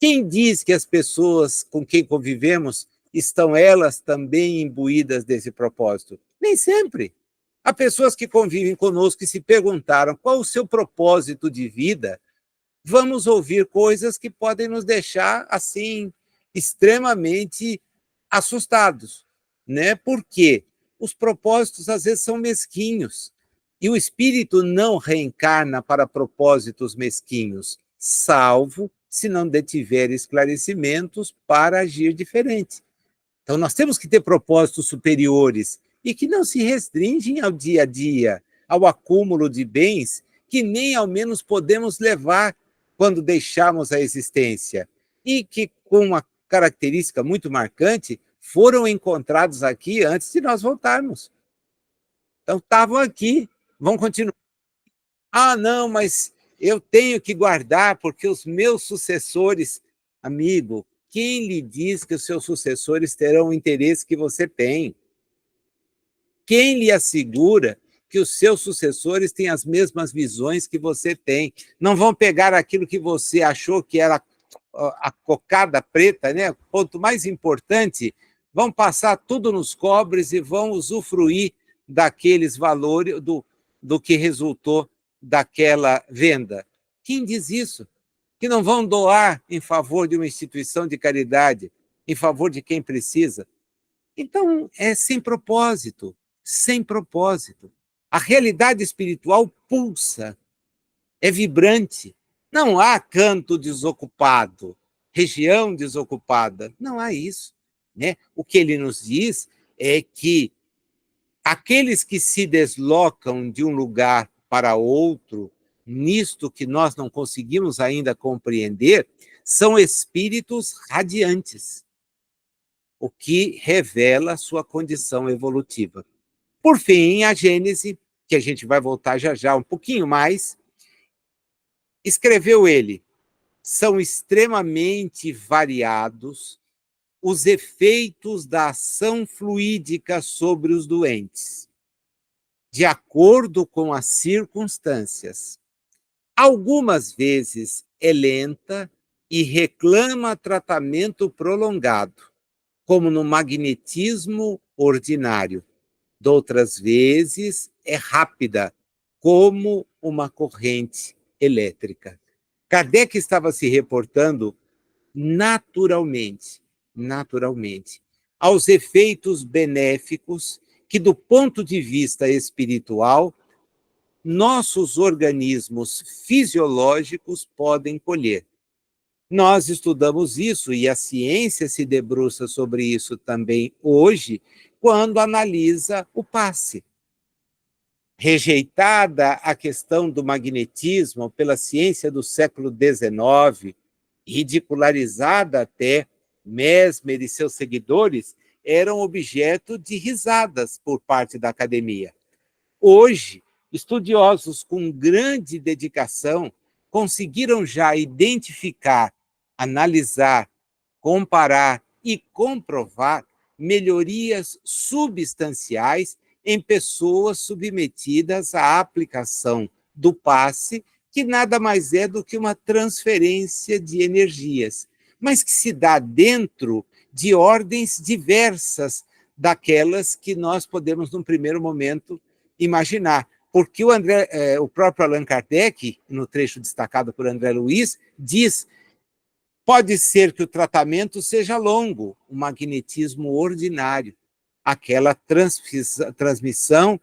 Quem diz que as pessoas com quem convivemos estão elas também imbuídas desse propósito? Nem sempre. Há pessoas que convivem conosco e se perguntaram qual o seu propósito de vida. Vamos ouvir coisas que podem nos deixar, assim, extremamente assustados, né? Porque os propósitos, às vezes, são mesquinhos. E o espírito não reencarna para propósitos mesquinhos, salvo se não detiver esclarecimentos para agir diferente. Então, nós temos que ter propósitos superiores e que não se restringem ao dia a dia, ao acúmulo de bens que nem ao menos podemos levar quando deixamos a existência, e que, com uma característica muito marcante, foram encontrados aqui antes de nós voltarmos. Então, estavam aqui, vão continuar. Ah, não, mas eu tenho que guardar porque os meus sucessores... Amigo, quem lhe diz que os seus sucessores terão o interesse que você tem? Quem lhe assegura que os seus sucessores têm as mesmas visões que você tem? Não vão pegar aquilo que você achou que era a cocada preta, né? O ponto mais importante, vão passar tudo nos cobres e vão usufruir daqueles valores, do que resultou daquela venda. Quem diz isso? Que não vão doar em favor de uma instituição de caridade, em favor de quem precisa. Então, é sem propósito, sem propósito. A realidade espiritual pulsa, é vibrante. Não há canto desocupado, região desocupada. Não há isso, né? O que ele nos diz é que aqueles que se deslocam de um lugar para outro, nisto que nós não conseguimos ainda compreender, são espíritos radiantes, o que revela sua condição evolutiva. Por fim, a Gênese, que a gente vai voltar já já um pouquinho mais, escreveu ele: são extremamente variados os efeitos da ação fluídica sobre os doentes, de acordo com as circunstâncias. Algumas vezes é lenta e reclama tratamento prolongado, como no magnetismo ordinário. Doutras vezes é rápida, como uma corrente elétrica. Kardec estava se reportando naturalmente aos efeitos benéficos que, do ponto de vista espiritual, nossos organismos fisiológicos podem colher. Nós estudamos isso e a ciência se debruça sobre isso também hoje, quando analisa o passe. Rejeitada a questão do magnetismo pela ciência do século XIX, ridicularizada até, Mesmer e seus seguidores eram objeto de risadas por parte da academia. Hoje, estudiosos com grande dedicação conseguiram já identificar, analisar, comparar e comprovar melhorias substanciais em pessoas submetidas à aplicação do passe, que nada mais é do que uma transferência de energias, mas que se dá dentro de ordens diversas daquelas que nós podemos, num primeiro momento, imaginar. Porque o próprio Allan Kardec, no trecho destacado por André Luiz, diz: pode ser que o tratamento seja longo, o magnetismo ordinário, aquela transmissão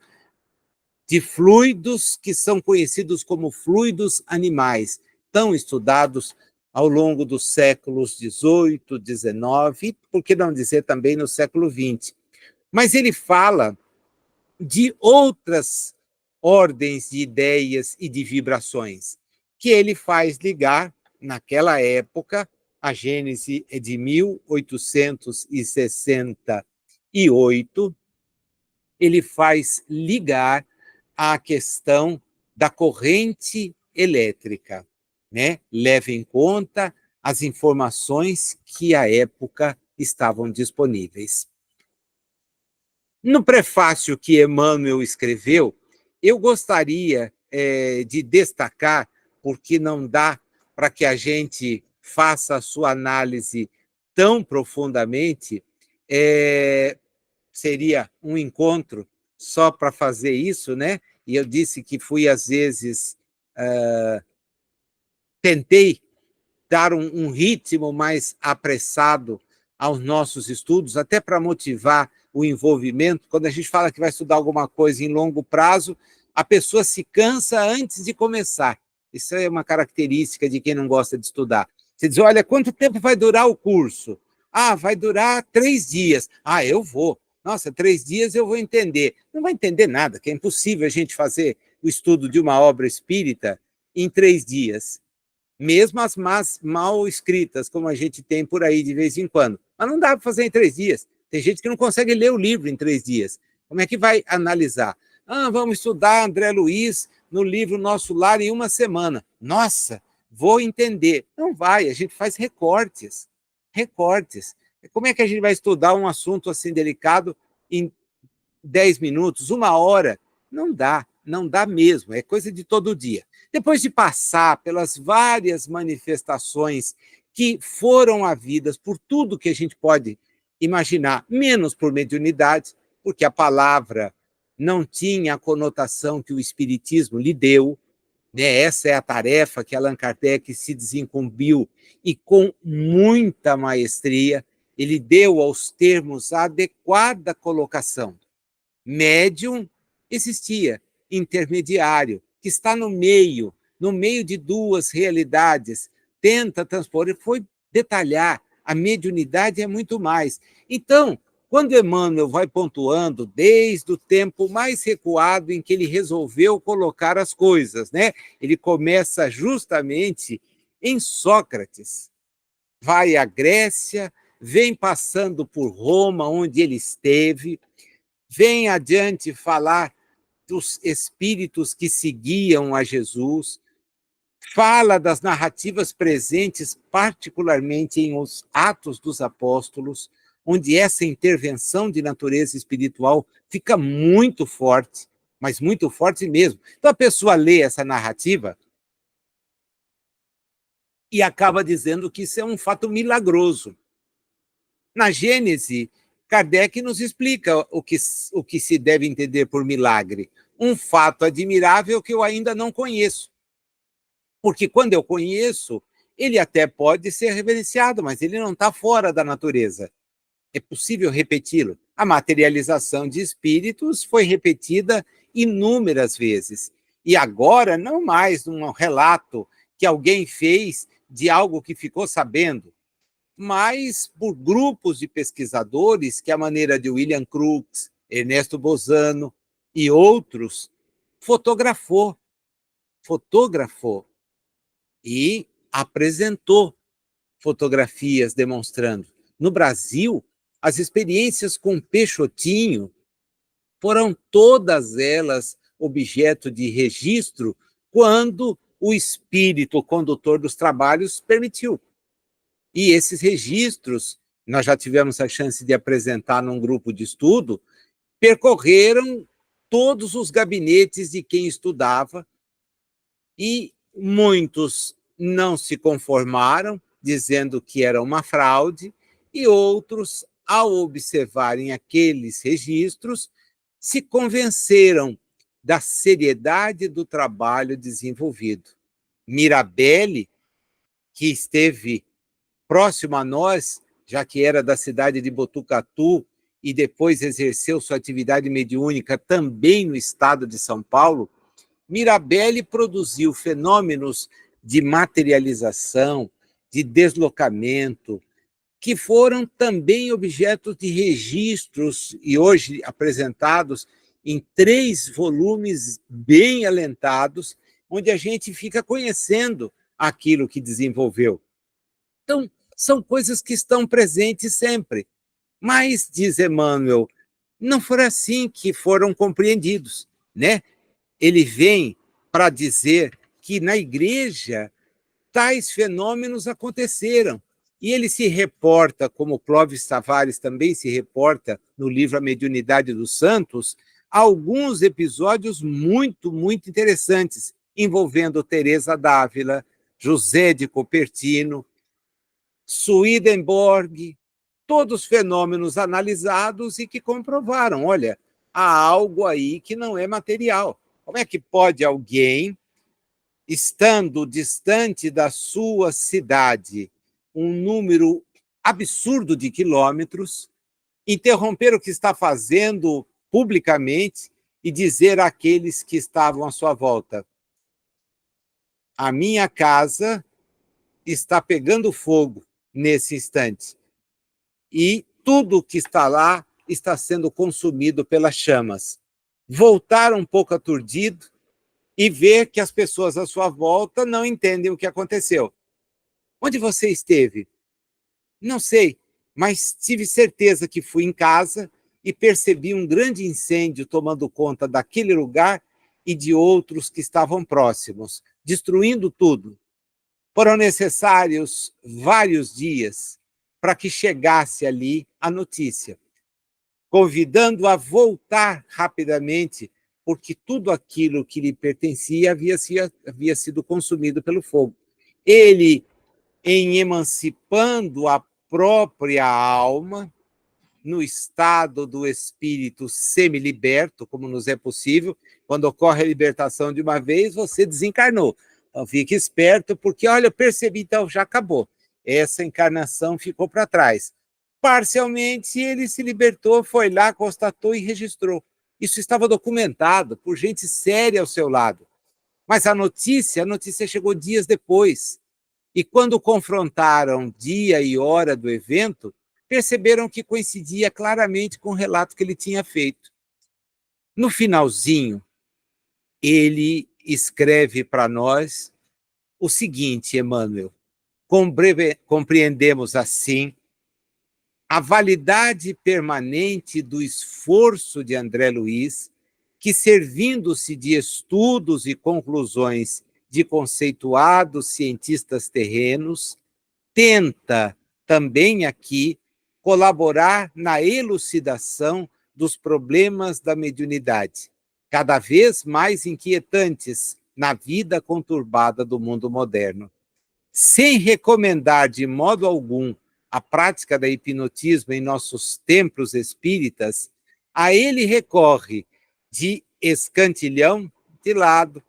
de fluidos que são conhecidos como fluidos animais, tão estudados ao longo dos séculos XVIII, XIX, e, por que não dizer, também no século XX. Mas ele fala de outras ordens de ideias e de vibrações, que ele faz ligar, naquela época, a Gênese é de 1868, ele faz ligar à questão da corrente elétrica, né? Leva em conta as informações que à época estavam disponíveis. No prefácio que Emmanuel escreveu, eu gostaria de destacar, porque não dá para que a gente faça a sua análise tão profundamente, seria um encontro só para fazer isso, né? E eu disse que fui, às vezes, tentei dar um ritmo mais apressado aos nossos estudos, até para motivar o envolvimento. Quando a gente fala que vai estudar alguma coisa em longo prazo, a pessoa se cansa antes de começar. Isso é uma característica de quem não gosta de estudar. Você diz: olha, quanto tempo vai durar o curso? Ah, vai durar 3 dias. Ah, eu vou. Nossa, 3 dias eu vou entender. Não vai entender nada, que é impossível a gente fazer o estudo de uma obra espírita em 3 dias. Mesmo as mal escritas, como a gente tem por aí de vez em quando. Mas não dá para fazer em 3 dias. Tem gente que não consegue ler o livro em 3 dias. Como é que vai analisar? Vamos estudar André Luiz no livro Nosso Lar em uma semana. Nossa, vou entender. Não vai, a gente faz recortes. Recortes. Como é que a gente vai estudar um assunto assim delicado em 10 minutos, 1 hora? Não dá mesmo, é coisa de todo dia. Depois de passar pelas várias manifestações que foram havidas por tudo que a gente pode imaginar, menos por mediunidade, porque a palavra não tinha a conotação que o Espiritismo lhe deu, né? Essa é a tarefa que Allan Kardec se desincumbiu e com muita maestria ele deu aos termos a adequada colocação. Médium existia, intermediário, que está no meio de duas realidades, tenta transpor, foi detalhar, a mediunidade é muito mais. Então, quando Emmanuel vai pontuando desde o tempo mais recuado em que ele resolveu colocar as coisas, né? Ele começa justamente em Sócrates, vai à Grécia, vem passando por Roma, onde ele esteve, vem adiante falar dos espíritos que seguiam a Jesus, fala das narrativas presentes, particularmente em Os Atos dos Apóstolos, onde essa intervenção de natureza espiritual fica muito forte, mas muito forte mesmo. Então a pessoa lê essa narrativa e acaba dizendo que isso é um fato milagroso. Na Gênese, Kardec nos explica o que se deve entender por milagre. Um fato admirável que eu ainda não conheço. Porque quando eu conheço, ele até pode ser reverenciado, mas ele não está fora da natureza. É possível repeti-lo. A materialização de espíritos foi repetida inúmeras vezes. E agora, não mais um relato que alguém fez de algo que ficou sabendo, mas por grupos de pesquisadores que, à maneira de William Crookes, Ernesto Bozano e outros, fotografou e apresentou fotografias demonstrando. No Brasil, as experiências com Peixotinho foram todas elas objeto de registro quando o espírito condutor dos trabalhos permitiu. E esses registros, nós já tivemos a chance de apresentar num grupo de estudo, percorreram todos os gabinetes de quem estudava e muitos não se conformaram, dizendo que era uma fraude, e outros, ao observarem aqueles registros, se convenceram da seriedade do trabalho desenvolvido. Mirabelle, que esteve próximo a nós, já que era da cidade de Botucatu, e depois exerceu sua atividade mediúnica também no estado de São Paulo, Mirabelle produziu fenômenos de materialização, de deslocamento, que foram também objetos de registros e hoje apresentados em 3 volumes bem alentados, onde a gente fica conhecendo aquilo que desenvolveu. Então, são coisas que estão presentes sempre. Mas, diz Emmanuel, não foi assim que foram compreendidos, né? Ele vem para dizer que na igreja tais fenômenos aconteceram. E ele se reporta, como Clóvis Tavares também se reporta no livro A Mediunidade dos Santos, a alguns episódios muito, muito interessantes, envolvendo Teresa d'Ávila, José de Copertino, Swedenborg, todos fenômenos analisados e que comprovaram, olha, há algo aí que não é material. Como é que pode alguém, estando distante da sua cidade, um número absurdo de quilômetros, interromper o que está fazendo publicamente e dizer àqueles que estavam à sua volta: a minha casa está pegando fogo nesse instante e tudo que está lá está sendo consumido pelas chamas. Voltar um pouco aturdido e ver que as pessoas à sua volta não entendem o que aconteceu. Onde você esteve? Não sei, mas tive certeza que fui em casa e percebi um grande incêndio tomando conta daquele lugar e de outros que estavam próximos, destruindo tudo. Foram necessários vários dias para que chegasse ali a notícia, convidando-o a voltar rapidamente, porque tudo aquilo que lhe pertencia havia sido consumido pelo fogo. Ele, em emancipando a própria alma, no estado do espírito semi-liberto, como nos é possível, quando ocorre a libertação de uma vez, você desencarnou. Então, fique esperto, porque, olha, eu percebi, então, já acabou. Essa encarnação ficou para trás. Parcialmente, ele se libertou, foi lá, constatou e registrou. Isso estava documentado por gente séria ao seu lado. Mas a notícia chegou dias depois. E quando confrontaram dia e hora do evento, perceberam que coincidia claramente com o relato que ele tinha feito. No finalzinho, ele escreve para nós o seguinte, Emmanuel: compreendemos assim a validade permanente do esforço de André Luiz, que, servindo-se de estudos e conclusões de conceituados cientistas terrenos, tenta também aqui colaborar na elucidação dos problemas da mediunidade, cada vez mais inquietantes na vida conturbada do mundo moderno. Sem recomendar de modo algum a prática da hipnotismo em nossos templos espíritas, a ele recorre de escantilhão de lado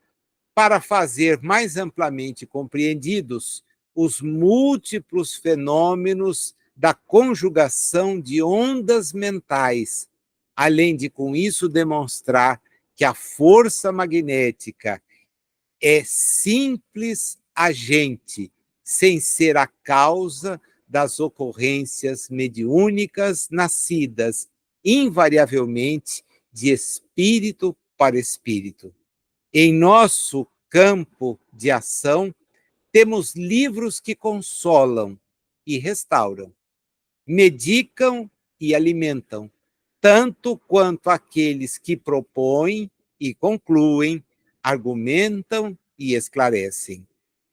para fazer mais amplamente compreendidos os múltiplos fenômenos da conjugação de ondas mentais, além de, com isso, demonstrar que a força magnética é simples agente, sem ser a causa das ocorrências mediúnicas nascidas, invariavelmente, de espírito para espírito. Em nosso campo de ação, temos livros que consolam e restauram, medicam e alimentam, tanto quanto aqueles que propõem e concluem, argumentam e esclarecem.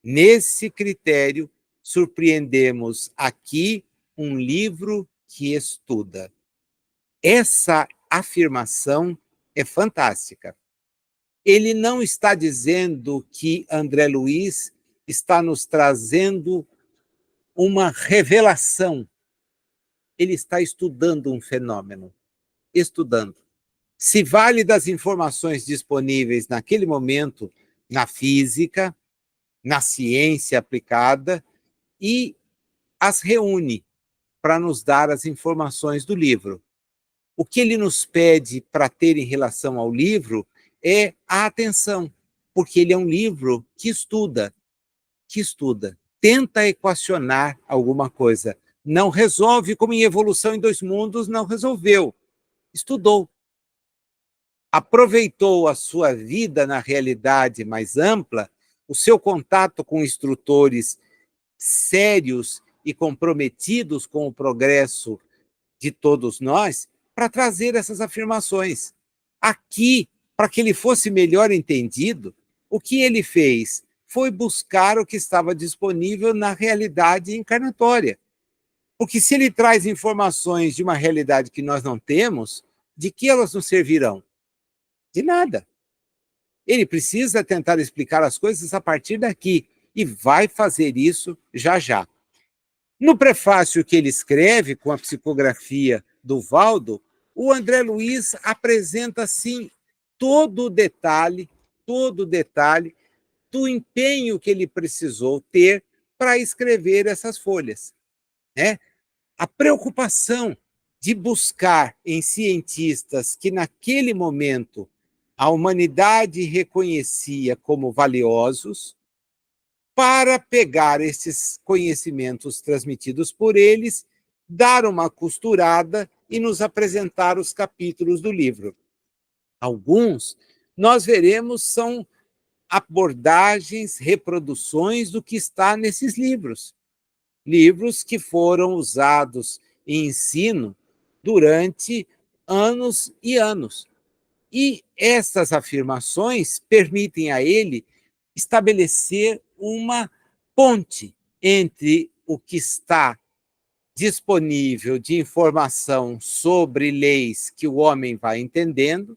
Nesse critério, surpreendemos aqui um livro que estuda. Essa afirmação é fantástica. Ele não está dizendo que André Luiz está nos trazendo uma revelação. Ele está estudando um fenômeno, estudando. Se vale das informações disponíveis naquele momento na física, na ciência aplicada, e as reúne para nos dar as informações do livro. O que ele nos pede para ter em relação ao livro é a atenção, porque ele é um livro que estuda, tenta equacionar alguma coisa. Não resolve, como em Evolução em Dois Mundos, não resolveu. Estudou. Aproveitou a sua vida na realidade mais ampla, o seu contato com instrutores sérios e comprometidos com o progresso de todos nós, para trazer essas afirmações. Aqui, para que ele fosse melhor entendido, o que ele fez foi buscar o que estava disponível na realidade encarnatória. Porque se ele traz informações de uma realidade que nós não temos, de que elas nos servirão? De nada. Ele precisa tentar explicar as coisas a partir daqui, e vai fazer isso já já. No prefácio que ele escreve, com a psicografia do Valdo, o André Luiz apresenta, assim, todo o detalhe do empenho que ele precisou ter para escrever essas folhas, né? A preocupação de buscar em cientistas que, naquele momento, a humanidade reconhecia como valiosos, para pegar esses conhecimentos transmitidos por eles, dar uma costurada e nos apresentar os capítulos do livro. Alguns, nós veremos, são abordagens, reproduções do que está nesses livros. Livros que foram usados em ensino durante anos e anos. E essas afirmações permitem a ele estabelecer uma ponte entre o que está disponível de informação sobre leis que o homem vai entendendo,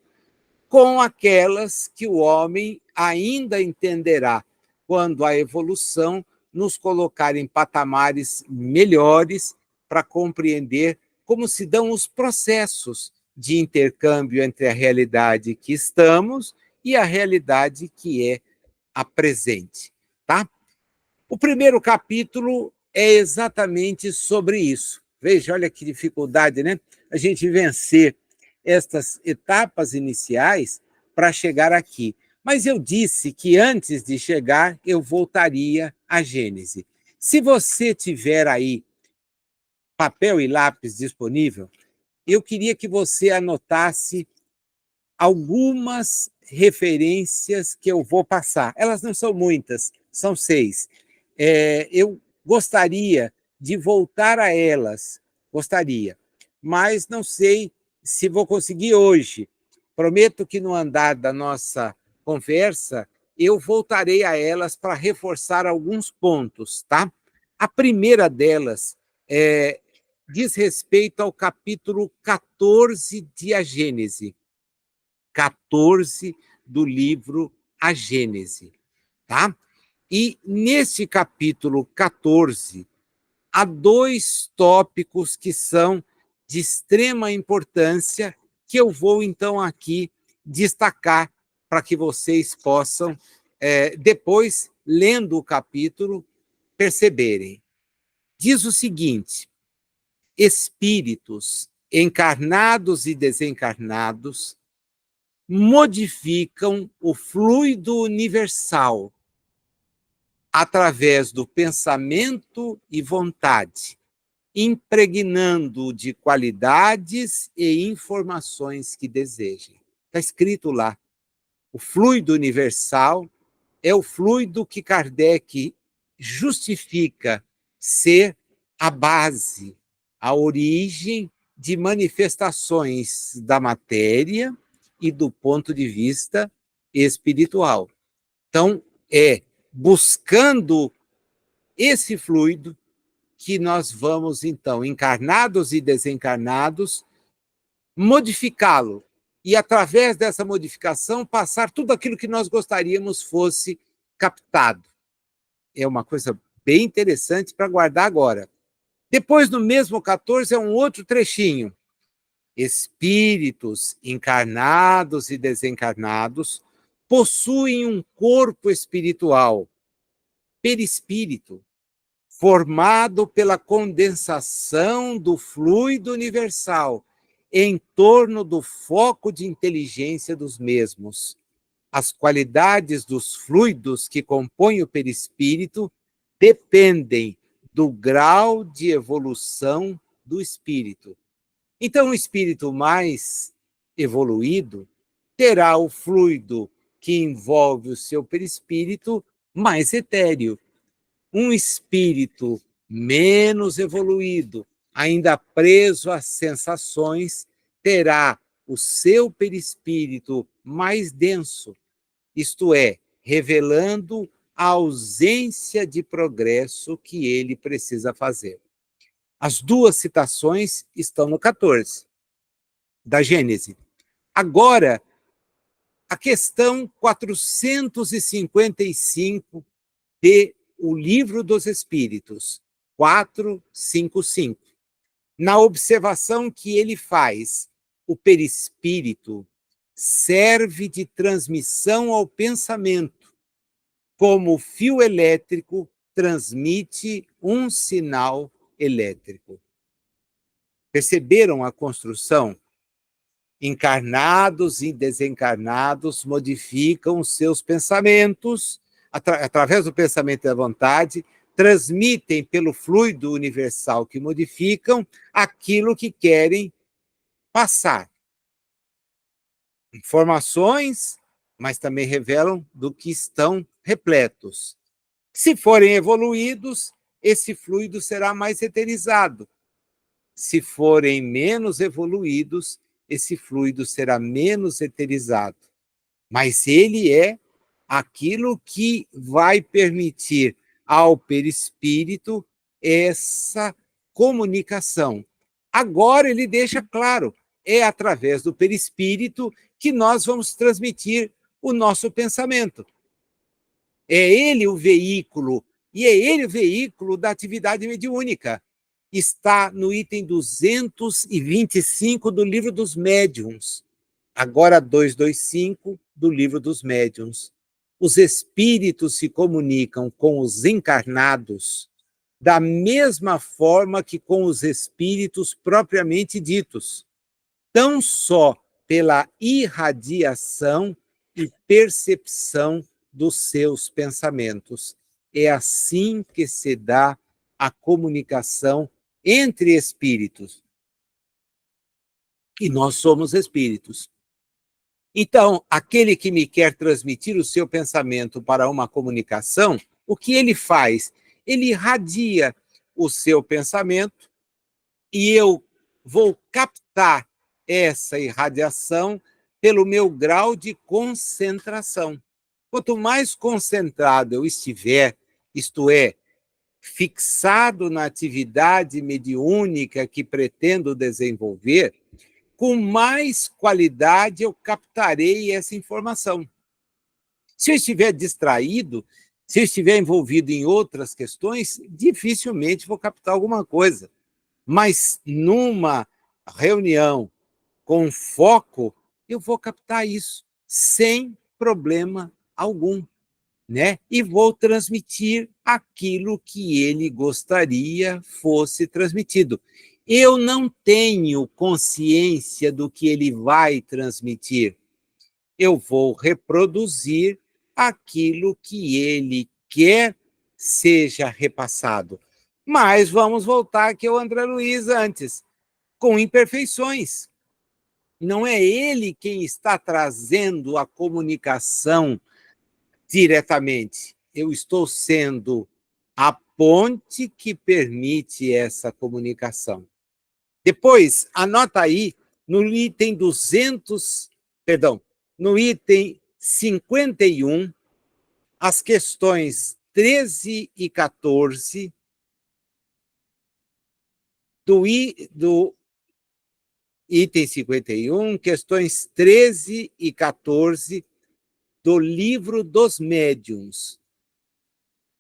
com aquelas que o homem ainda entenderá quando a evolução nos colocar em patamares melhores para compreender como se dão os processos de intercâmbio entre a realidade que estamos e a realidade que é a presente, tá? O primeiro capítulo é exatamente sobre isso. Veja, olha que dificuldade, né? A gente vencer estas etapas iniciais para chegar aqui. Mas eu disse que antes de chegar, eu voltaria à Gênese. Se você tiver aí papel e lápis disponível, eu queria que você anotasse algumas referências que eu vou passar. Elas não são muitas, são 6. Eu gostaria de voltar a elas, gostaria, mas não sei se vou conseguir hoje. Prometo que no andar da nossa conversa eu voltarei a elas para reforçar alguns pontos, tá? A primeira delas diz respeito ao capítulo 14 de A Gênese. 14 do livro A Gênese, tá? E nesse capítulo 14, há 2 tópicos que são de extrema importância, que eu vou, então, aqui destacar para que vocês possam, depois, lendo o capítulo, perceberem. Diz o seguinte: espíritos encarnados e desencarnados modificam o fluido universal através do pensamento e vontade, impregnando-o de qualidades e informações que desejem. Está escrito lá. O fluido universal é o fluido que Kardec justifica ser a base, a origem de manifestações da matéria e do ponto de vista espiritual. Então, é buscando esse fluido que nós vamos, então, encarnados e desencarnados, modificá-lo. E, através dessa modificação, passar tudo aquilo que nós gostaríamos fosse captado. É uma coisa bem interessante para guardar agora. Depois, no mesmo 14, é um outro trechinho. Espíritos encarnados e desencarnados possuem um corpo espiritual, perispírito, formado pela condensação do fluido universal em torno do foco de inteligência dos mesmos. As qualidades dos fluidos que compõem o perispírito dependem do grau de evolução do espírito. Então, o espírito mais evoluído terá o fluido que envolve o seu perispírito mais etéreo. Um espírito menos evoluído, ainda preso às sensações, terá o seu perispírito mais denso, isto é, revelando a ausência de progresso que ele precisa fazer. As 2 citações estão no 14 da Gênese. Agora, a questão 455 de O Livro dos Espíritos, 455. Na observação que ele faz, o perispírito serve de transmissão ao pensamento, como o fio elétrico transmite um sinal elétrico. Perceberam a construção? Encarnados e desencarnados modificam os seus pensamentos, através do pensamento e da vontade, transmitem pelo fluido universal que modificam aquilo que querem passar. Informações, mas também revelam do que estão repletos. Se forem evoluídos, esse fluido será mais eterizado. Se forem menos evoluídos, esse fluido será menos eterizado. Mas ele é aquilo que vai permitir ao perispírito essa comunicação. Agora ele deixa claro, é através do perispírito que nós vamos transmitir o nosso pensamento. É ele o veículo, e é ele o veículo da atividade mediúnica. Está no item 225 do Livro dos Médiuns, agora 225 do Livro dos Médiuns. Os espíritos se comunicam com os encarnados da mesma forma que com os espíritos propriamente ditos, tão só pela irradiação e percepção dos seus pensamentos. É assim que se dá a comunicação entre espíritos. E nós somos espíritos. Então, aquele que me quer transmitir o seu pensamento para uma comunicação, o que ele faz? Ele irradia o seu pensamento e eu vou captar essa irradiação pelo meu grau de concentração. Quanto mais concentrado eu estiver, isto é, fixado na atividade mediúnica que pretendo desenvolver, com mais qualidade eu captarei essa informação. Se eu estiver distraído, se eu estiver envolvido em outras questões, dificilmente vou captar alguma coisa. Mas numa reunião com foco, eu vou captar isso sem problema algum, né? E vou transmitir aquilo que ele gostaria fosse transmitido. Eu não tenho consciência do que ele vai transmitir. Eu vou reproduzir aquilo que ele quer seja repassado. Mas vamos voltar aqui ao André Luiz antes, com imperfeições. Não é ele quem está trazendo a comunicação diretamente. Eu estou sendo a ponte que permite essa comunicação. Depois, anota aí, no item 51, as questões 13 e 14 do item 51, questões 13 e 14 do Livro dos Médiuns.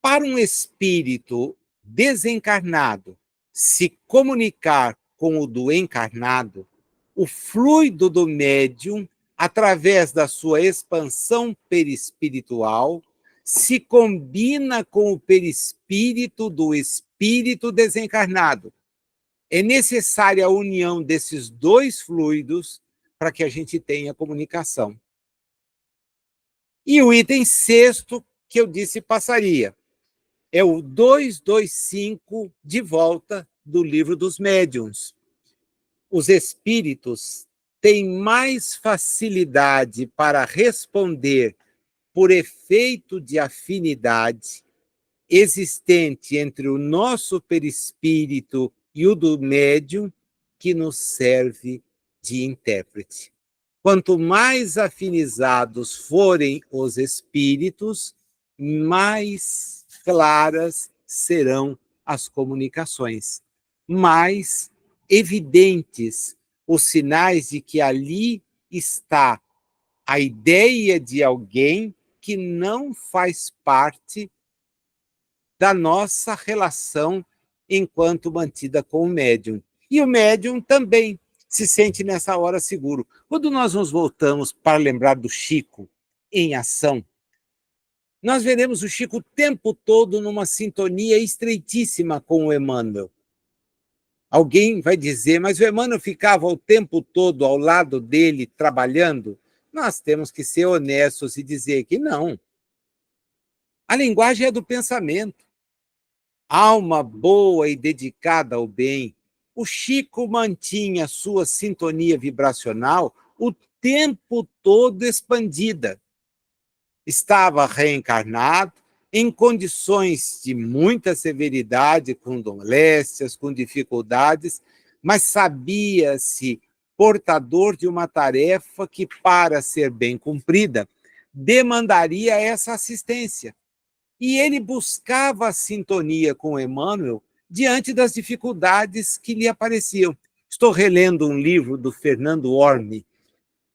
Para um espírito desencarnado se comunicar com o do encarnado, o fluido do médium, através da sua expansão perispiritual, se combina com o perispírito do espírito desencarnado. É necessária a união desses dois fluidos para que a gente tenha comunicação. E o item 6º que eu disse passaria é o 225 de volta do Livro dos Médiuns. Os espíritos têm mais facilidade para responder por efeito de afinidade existente entre o nosso perispírito e o do médium, que nos serve de intérprete. Quanto mais afinizados forem os espíritos, mais claras serão as comunicações, mais evidentes os sinais de que ali está a ideia de alguém que não faz parte da nossa relação enquanto mantida com o médium. E o médium também se sente nessa hora seguro. Quando nós nos voltamos para lembrar do Chico em ação, nós veremos o Chico o tempo todo numa sintonia estreitíssima com o Emmanuel. Alguém vai dizer, mas o Emmanuel ficava o tempo todo ao lado dele, trabalhando? Nós temos que ser honestos e dizer que não. A linguagem é do pensamento. Alma boa e dedicada ao bem, o Chico mantinha sua sintonia vibracional o tempo todo expandida. Estava reencarnado, em condições de muita severidade, com dolécias, com dificuldades, mas sabia-se portador de uma tarefa que, para ser bem cumprida, demandaria essa assistência. E ele buscava a sintonia com Emmanuel diante das dificuldades que lhe apareciam. Estou relendo um livro do Fernando Orme,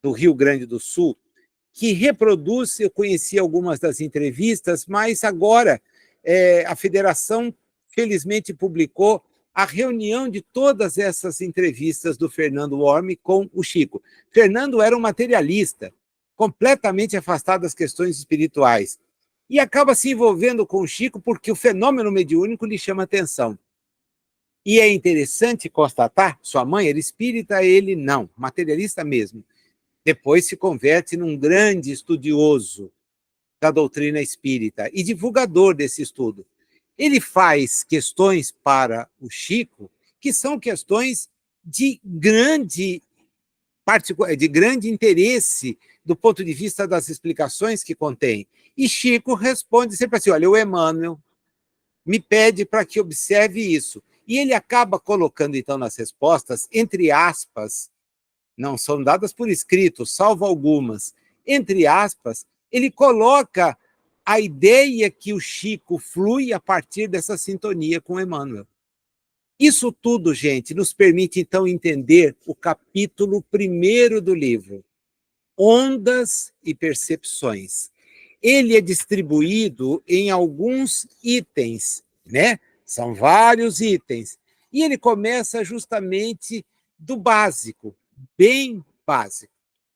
do Rio Grande do Sul, que reproduz, eu conheci algumas das entrevistas, mas agora a Federação, felizmente, publicou a reunião de todas essas entrevistas do Fernando Orme com o Chico. Fernando era um materialista, completamente afastado das questões espirituais, e acaba se envolvendo com o Chico porque o fenômeno mediúnico lhe chama atenção. E é interessante constatar, sua mãe era espírita, ele não, materialista mesmo. Depois se converte num grande estudioso da doutrina espírita e divulgador desse estudo. Ele faz questões para o Chico que são questões de grande interesse do ponto de vista das explicações que contém. E Chico responde sempre assim, olha, o Emmanuel me pede para que observe isso. E ele acaba colocando, então, nas respostas, entre aspas, não são dadas por escrito, salvo algumas, entre aspas, ele coloca a ideia que o Chico flui a partir dessa sintonia com Emmanuel. Isso tudo, gente, nos permite, então, entender o capítulo 1º do livro, Ondas e Percepções. Ele é distribuído em alguns itens, né? São vários itens. E ele começa justamente do básico, bem básico,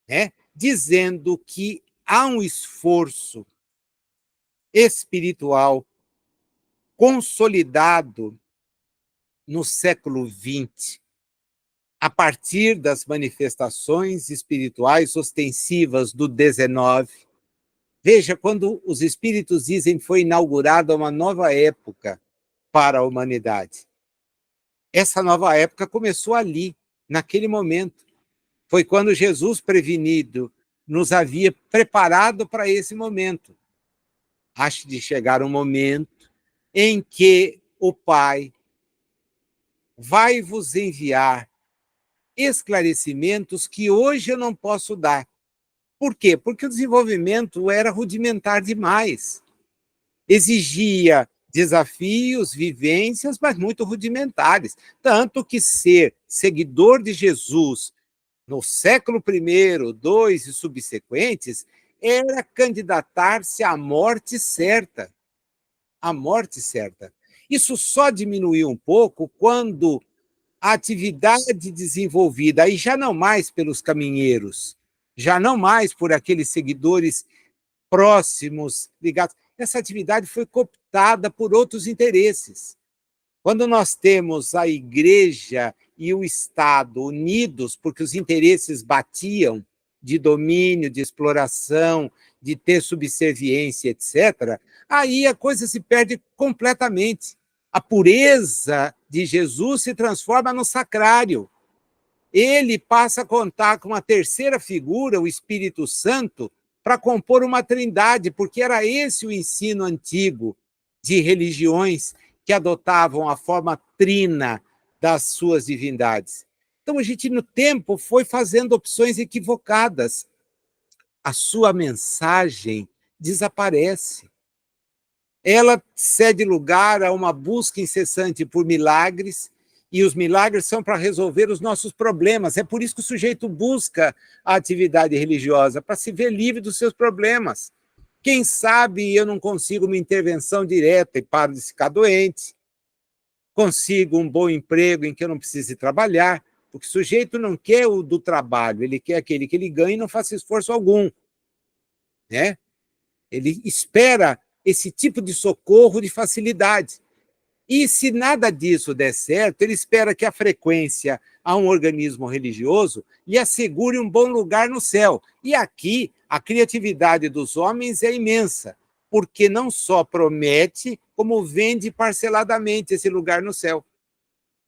né? Dizendo que há um esforço espiritual consolidado no século XX, a partir das manifestações espirituais ostensivas do XIX. Veja, quando os espíritos dizem que foi inaugurada uma nova época para a humanidade. Essa nova época começou ali, naquele momento. Foi quando Jesus, prevenido, nos havia preparado para esse momento. Acho de chegar um momento em que o Pai vai vos enviar esclarecimentos que hoje eu não posso dar. Por quê? Porque o desenvolvimento era rudimentar demais. Exigia desafios, vivências, mas muito rudimentares. Tanto que ser seguidor de Jesus no século I, II e subsequentes era candidatar-se à morte certa. A morte certa. Isso só diminuiu um pouco quando a atividade desenvolvida, aí já não mais pelos caminheiros, já não mais por aqueles seguidores próximos, ligados, essa atividade foi cooptada por outros interesses. Quando nós temos a Igreja e o Estado unidos, porque os interesses batiam de domínio, de exploração, de ter subserviência, etc., aí a coisa se perde completamente. A pureza de Jesus se transforma no sacrário. Ele passa a contar com uma terceira figura, o Espírito Santo, para compor uma trindade, porque era esse o ensino antigo de religiões que adotavam a forma trina das suas divindades. Então, a gente, no tempo, foi fazendo opções equivocadas. A sua mensagem desaparece. Ela cede lugar a uma busca incessante por milagres, e os milagres são para resolver os nossos problemas. É por isso que o sujeito busca a atividade religiosa, para se ver livre dos seus problemas. Quem sabe eu não consigo uma intervenção direta e paro de ficar doente, consigo um bom emprego em que eu não precise trabalhar, porque o sujeito não quer o do trabalho, ele quer aquele que ele ganha e não faça esforço algum, né? Ele espera esse tipo de socorro de facilidade. E se nada disso der certo, ele espera que a frequência a um organismo religioso lhe assegure um bom lugar no céu. E aqui a criatividade dos homens é imensa, porque não só promete, como vende parceladamente esse lugar no céu.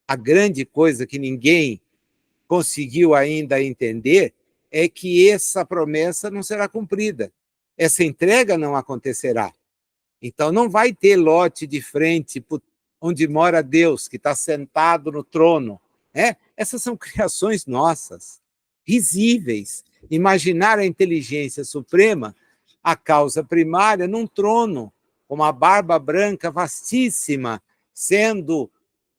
A grande coisa que ninguém conseguiu ainda entender é que essa promessa não será cumprida. Essa entrega não acontecerá. Então, não vai ter lote de frente onde mora Deus, que está sentado no trono. Né? Essas são criações nossas. risíveis. Imaginar a inteligência suprema, a causa primária, num trono, com uma barba branca vastíssima, sendo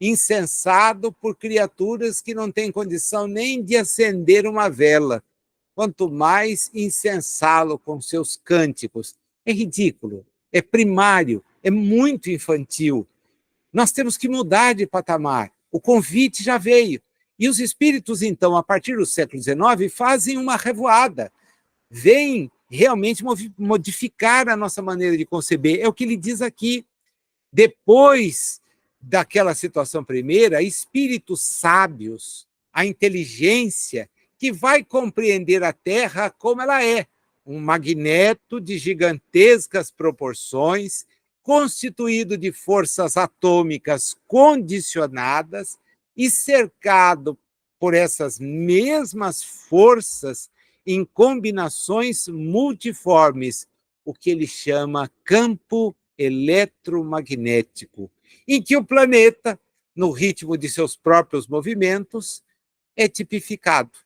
incensado por criaturas que não têm condição nem de acender uma vela, quanto mais incensá-lo com seus cânticos. É ridículo, é primário, é muito infantil. Nós temos que mudar de patamar. O convite já veio. E os espíritos, então, a partir do século XIX, fazem uma revoada. Vêm realmente modificar a nossa maneira de conceber. É o que ele diz aqui. Depois daquela situação primeira, espíritos sábios, a inteligência, que vai compreender a Terra como ela é, um magneto de gigantescas proporções, constituído de forças atômicas condicionadas e cercado por essas mesmas forças em combinações multiformes, o que ele chama campo eletromagnético, em que o planeta, no ritmo de seus próprios movimentos, é tipificado.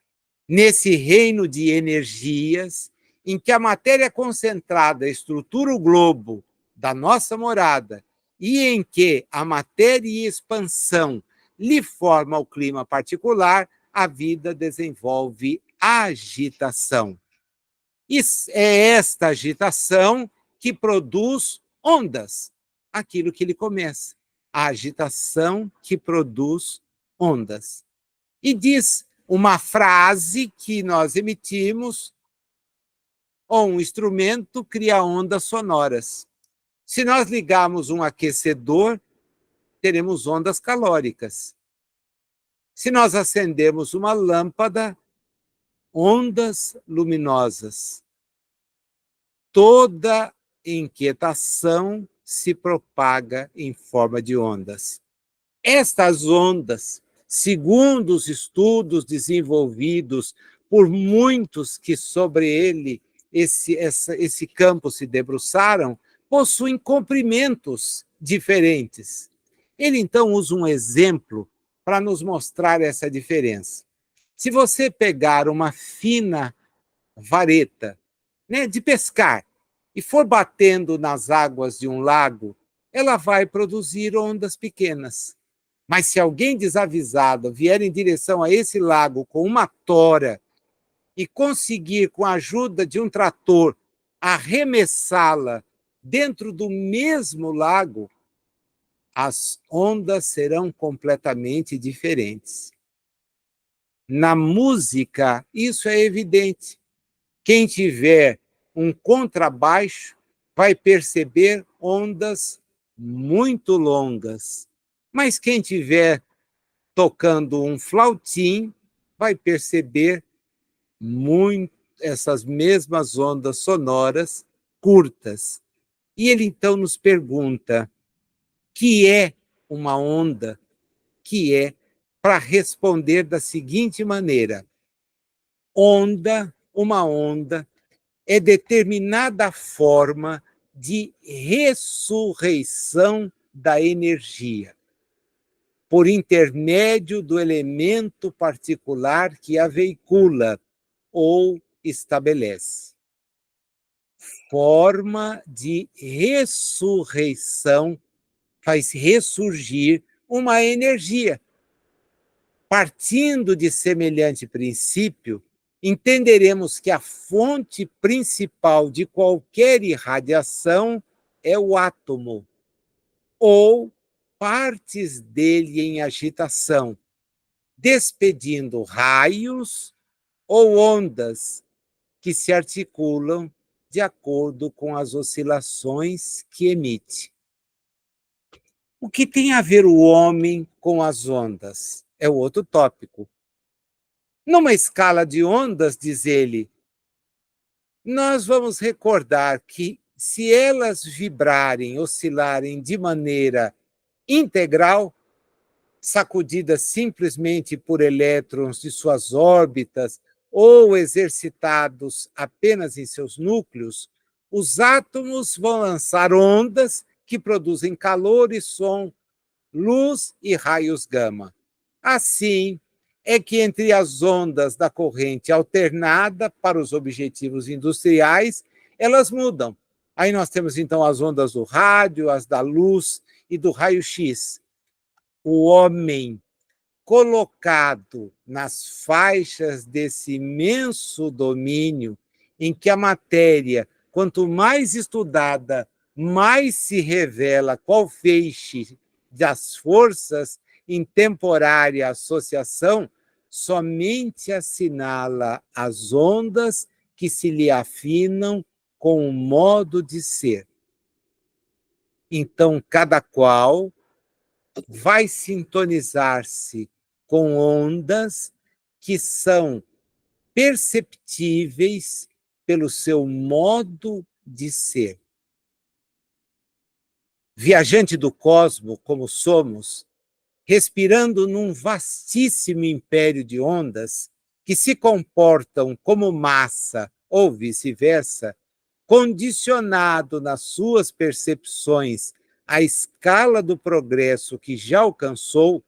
Nesse reino de energias, em que a matéria concentrada estrutura o globo da nossa morada e em que a matéria em expansão lhe forma o clima particular, a vida desenvolve agitação. E é esta agitação que produz ondas, aquilo que ele começa. A agitação que produz ondas. E diz uma frase que nós emitimos, ou um instrumento cria ondas sonoras. Se nós ligarmos um aquecedor, teremos ondas calóricas. Se nós acendermos uma lâmpada, ondas luminosas. Toda inquietação se propaga em forma de ondas. Estas ondas, segundo os estudos desenvolvidos por muitos que sobre esse campo se debruçaram, possuem comprimentos diferentes. Ele, então, usa um exemplo para nos mostrar essa diferença. Se você pegar uma fina vareta, né, de pescar, e for batendo nas águas de um lago, ela vai produzir ondas pequenas. Mas se alguém desavisado vier em direção a esse lago com uma tora e conseguir, com a ajuda de um trator, arremessá-la dentro do mesmo lago, as ondas serão completamente diferentes. Na música, isso é evidente. Quem tiver um contrabaixo vai perceber ondas muito longas. Mas quem tiver tocando um flautim vai perceber essas mesmas ondas sonoras curtas. E ele então nos pergunta: que é uma onda? Que é, para responder da seguinte maneira: uma onda é determinada forma de ressurreição da energia, por intermédio do elemento particular que a veicula ou estabelece. Forma de ressurreição, faz ressurgir uma energia. Partindo de semelhante princípio, entenderemos que a fonte principal de qualquer irradiação é o átomo, ou partes dele em agitação, despedindo raios ou ondas que se articulam de acordo com as oscilações que emite. O que tem a ver o homem com as ondas? É o outro tópico. Numa escala de ondas, diz ele, nós vamos recordar que, se elas vibrarem, oscilarem de maneira integral, sacudidas simplesmente por elétrons de suas órbitas ou exercitados apenas em seus núcleos, os átomos vão lançar ondas que produzem calor e som, luz e raios gama. Assim, é que entre as ondas da corrente alternada para os objetivos industriais, elas mudam. Aí nós temos, então, as ondas do rádio, as da luz e do raio-x. O homem colocado nas faixas desse imenso domínio, em que a matéria, quanto mais estudada, mais se revela qual feixe das forças em temporária associação, somente assinala as ondas que se lhe afinam com o modo de ser. Então, cada qual vai sintonizar-se com ondas que são perceptíveis pelo seu modo de ser. Viajante do cosmos, como somos, respirando num vastíssimo império de ondas que se comportam como massa ou vice-versa, condicionado nas suas percepções à escala do progresso que já alcançou,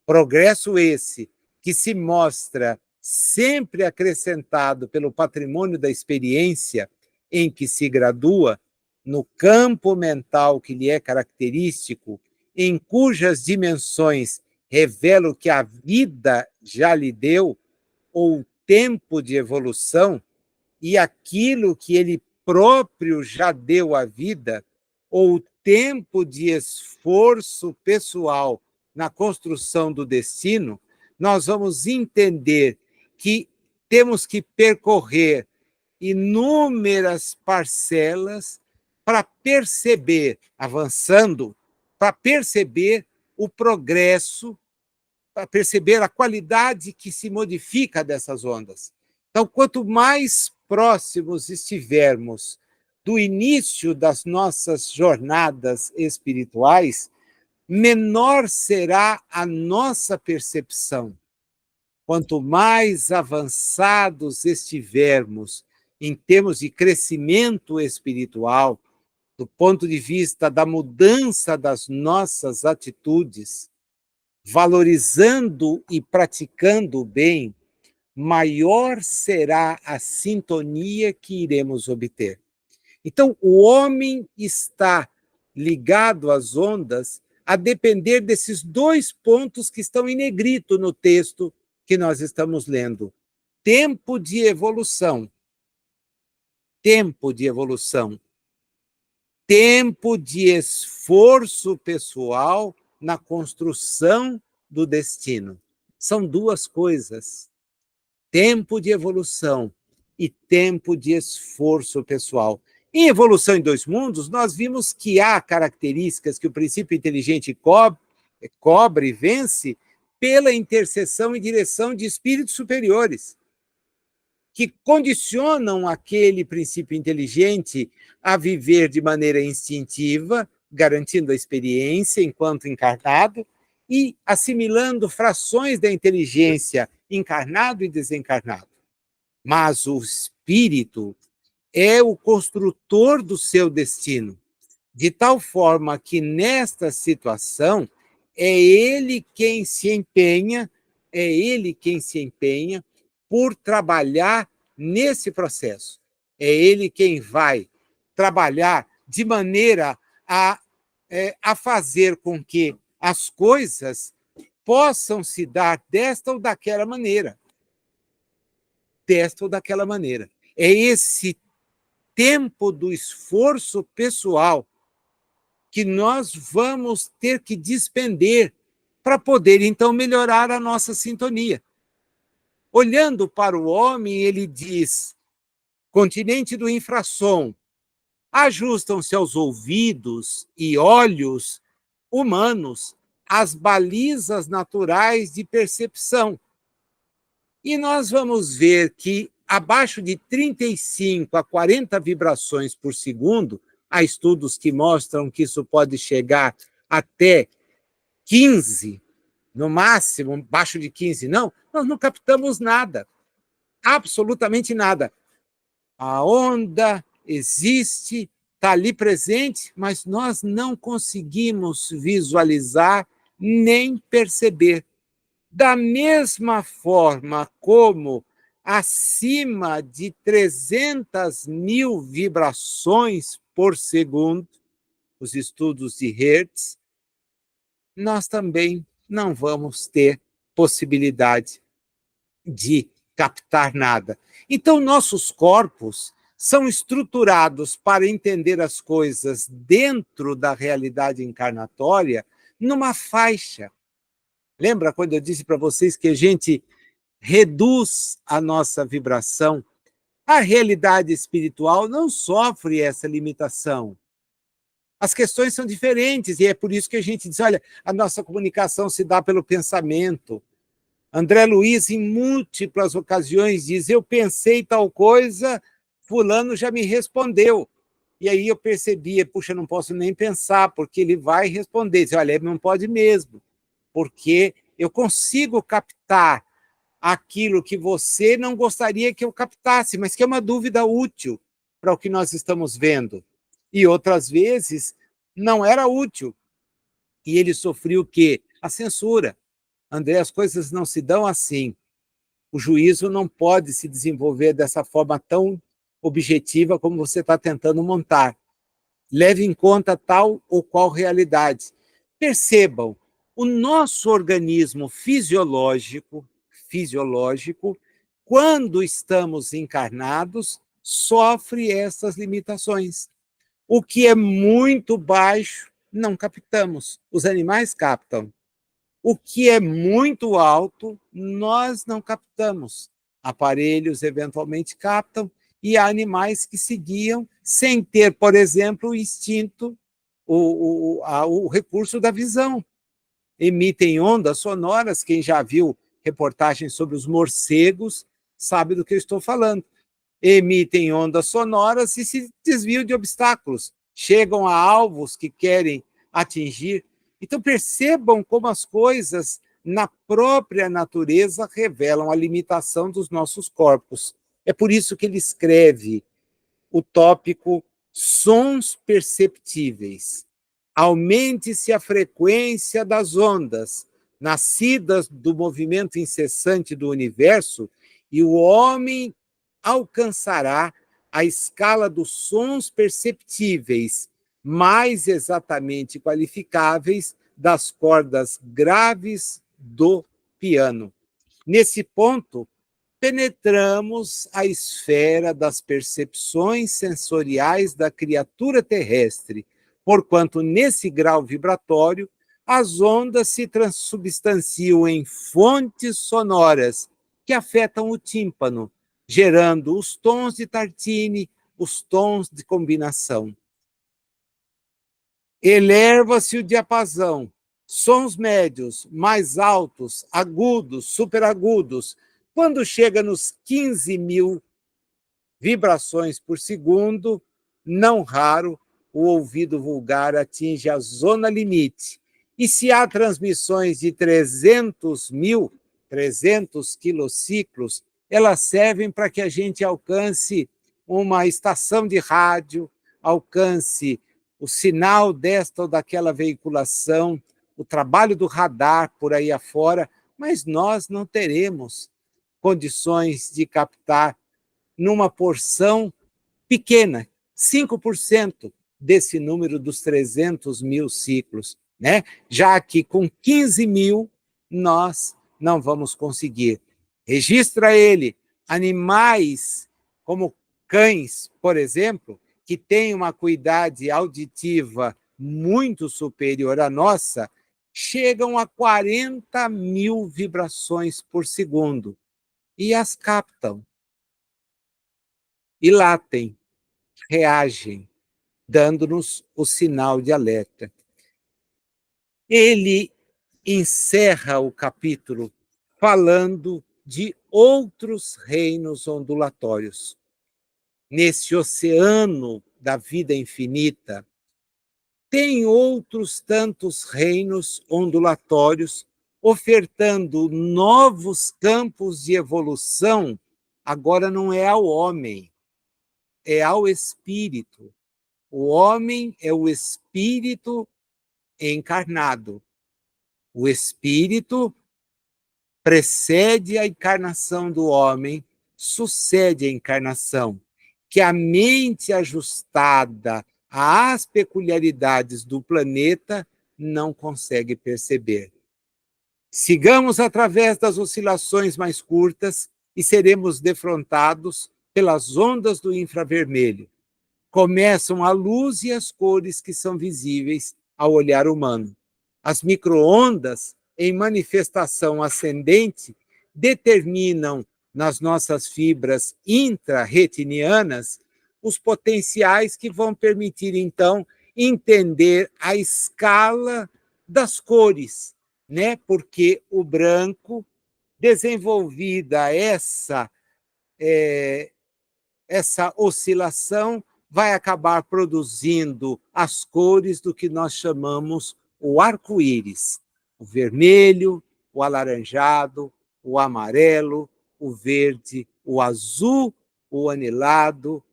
progresso esse que se mostra sempre acrescentado pelo patrimônio da experiência em que se gradua, no campo mental que lhe é característico, em cujas dimensões revela o que a vida já lhe deu, ou tempo de evolução, e aquilo que ele próprio já deu à vida, ou tempo de esforço pessoal na construção do destino, nós vamos entender que temos que percorrer inúmeras parcelas para perceber, avançando, para perceber o progresso, para perceber a qualidade que se modifica dessas ondas. Então, quanto mais próximos estivermos do início das nossas jornadas espirituais, menor será a nossa percepção. Quanto mais avançados estivermos em termos de crescimento espiritual, do ponto de vista da mudança das nossas atitudes, valorizando e praticando o bem, maior será a sintonia que iremos obter. Então, o homem está ligado às ondas a depender desses dois pontos que estão em negrito no texto que nós estamos lendo. Tempo de evolução. Tempo de evolução. Tempo de esforço pessoal na construção do destino. São duas coisas. Tempo de evolução e tempo de esforço pessoal. Em Evolução em Dois Mundos, nós vimos que há características que o princípio inteligente cobre e vence pela intercessão e direção de espíritos superiores, que condicionam aquele princípio inteligente a viver de maneira instintiva, garantindo a experiência enquanto encarnado e assimilando frações da inteligência encarnado e desencarnado. Mas o espírito é o construtor do seu destino, de tal forma que nesta situação é ele quem se empenha por trabalhar nesse processo. É ele quem vai trabalhar de maneira a fazer com que as coisas possam se dar desta ou daquela maneira. Desta ou daquela maneira. É esse tempo do esforço pessoal que nós vamos ter que despender para poder, então, melhorar a nossa sintonia. Olhando para o homem, ele diz, continente do infrassom, ajustam-se aos ouvidos e olhos humanos as balizas naturais de percepção. E nós vamos ver que abaixo de 35 a 40 vibrações por segundo, há estudos que mostram que isso pode chegar até 15, no máximo, abaixo de 15, não, nós não captamos nada, absolutamente nada. A onda existe, está ali presente, mas nós não conseguimos visualizar nem perceber. Da mesma forma como acima de 300.000 vibrações por segundo, os estudos de Hertz, nós também não vamos ter possibilidade de captar nada. Então, nossos corpos são estruturados para entender as coisas dentro da realidade encarnatória numa faixa. Lembra quando eu disse para vocês que a gente reduz a nossa vibração? A realidade espiritual não sofre essa limitação. As questões são diferentes, e é por isso que a gente diz, olha, a nossa comunicação se dá pelo pensamento. André Luiz, em múltiplas ocasiões, diz, eu pensei tal coisa, fulano já me respondeu. E aí eu percebi, puxa, não posso nem pensar, porque ele vai responder. Diz, olha, não pode mesmo, porque eu consigo captar aquilo que você não gostaria que eu captasse, mas que é uma dúvida útil para o que nós estamos vendo. E outras vezes não era útil. E ele sofreu o quê? A censura. André, as coisas não se dão assim. O juízo não pode se desenvolver dessa forma tão objetiva como você está tentando montar. Leve em conta tal ou qual realidade. Percebam, o nosso organismo fisiológico, quando estamos encarnados, sofre essas limitações. O que é muito baixo, não captamos. Os animais captam. O que é muito alto, nós não captamos. Aparelhos eventualmente captam, e há animais que se guiam sem ter, por exemplo, o instinto, o recurso da visão. Emitem ondas sonoras, quem já viu reportagens sobre os morcegos sabe do que eu estou falando. Emitem ondas sonoras e se desviam de obstáculos, chegam a alvos que querem atingir. Então, percebam como as coisas na própria natureza revelam a limitação dos nossos corpos. É por isso que ele escreve o tópico sons perceptíveis. Aumente-se a frequência das ondas, nascidas do movimento incessante do universo, e o homem alcançará a escala dos sons perceptíveis, mais exatamente qualificáveis das cordas graves do piano. Nesse ponto, penetramos a esfera das percepções sensoriais da criatura terrestre, porquanto, nesse grau vibratório, as ondas se transubstanciam em fontes sonoras que afetam o tímpano, gerando os tons de Tartini, os tons de combinação. Eleva-se o diapasão, sons médios, mais altos, agudos, superagudos. Quando chega nos 15.000 vibrações por segundo, não raro, o ouvido vulgar atinge a zona limite. E se há transmissões de 300 quilociclos, elas servem para que a gente alcance uma estação de rádio, alcance o sinal desta ou daquela veiculação, o trabalho do radar por aí afora, mas nós não teremos condições de captar numa porção pequena, 5% desse número dos 300.000 ciclos, né? Já que com 15.000 nós não vamos conseguir. Registra ele animais como cães, por exemplo, que têm uma acuidade auditiva muito superior à nossa, chegam a 40.000 vibrações por segundo e as captam e latem, reagem, dando-nos o sinal de alerta. Ele encerra o capítulo falando de outros reinos ondulatórios. Nesse oceano da vida infinita, tem outros tantos reinos ondulatórios ofertando novos campos de evolução. Agora não é ao homem, é ao espírito. O homem é o espírito encarnado. O espírito precede a encarnação do homem, sucede a encarnação, que a mente ajustada às peculiaridades do planeta não consegue perceber. Sigamos através das oscilações mais curtas e seremos defrontados pelas ondas do infravermelho. Começam a luz e as cores que são visíveis ao olhar humano. As microondas, em manifestação ascendente, determinam nas nossas fibras intrarretinianas os potenciais que vão permitir, então, entender a escala das cores, né? Porque o branco, desenvolvida essa oscilação, vai acabar produzindo as cores do que nós chamamos o arco-íris: o vermelho, o alaranjado, o amarelo, o verde, o azul, o anilado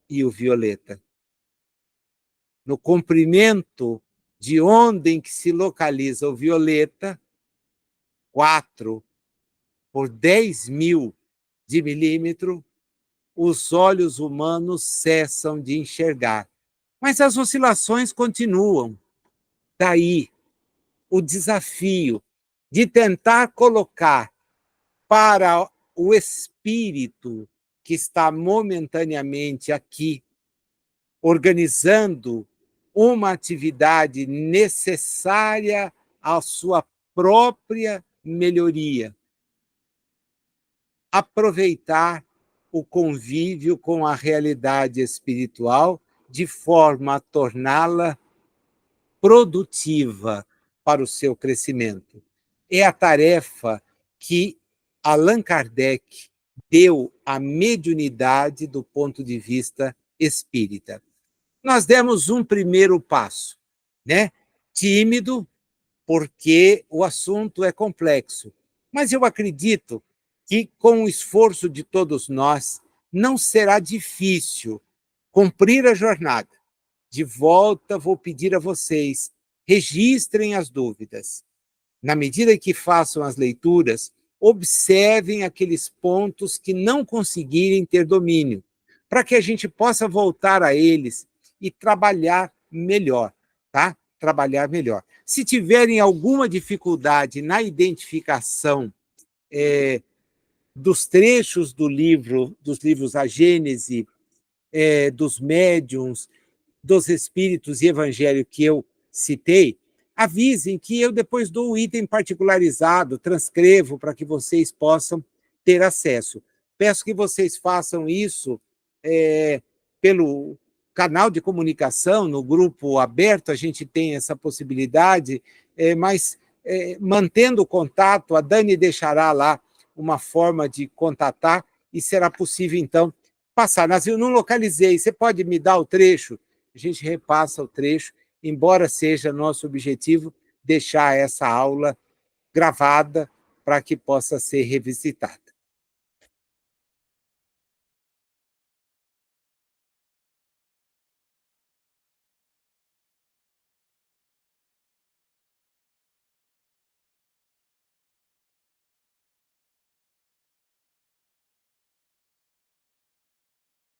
e o violeta. No comprimento de onda em que se localiza o violeta, 4 por 10.000 de milímetro, os olhos humanos cessam de enxergar. Mas as oscilações continuam. Daí o desafio de tentar colocar para o espírito que está momentaneamente aqui, organizando uma atividade necessária à sua própria melhoria, aproveitar o convívio com a realidade espiritual de forma a torná-la produtiva para o seu crescimento. É a tarefa que Allan Kardec deu à mediunidade do ponto de vista espírita. Nós demos um primeiro passo, né? Tímido, porque o assunto é complexo. Mas eu acredito que, com o esforço de todos nós, não será difícil cumprir a jornada. De volta, vou pedir a vocês, registrem as dúvidas. Na medida que façam as leituras, observem aqueles pontos que não conseguirem ter domínio, para que a gente possa voltar a eles e trabalhar melhor, tá? Trabalhar melhor. Se tiverem alguma dificuldade na identificação dos trechos do livro, dos livros A Gênese, dos médiuns, dos espíritos e evangelho que eu citei, avisem que eu depois dou o item particularizado, transcrevo para que vocês possam ter acesso. Peço que vocês façam isso pelo canal de comunicação, no grupo aberto, a gente tem essa possibilidade, mas mantendo o contato, a Dani deixará lá uma forma de contatar e será possível, então, passar. Mas eu não localizei, você pode me dar o trecho? A gente repassa o trecho, embora seja nosso objetivo deixar essa aula gravada para que possa ser revisitada.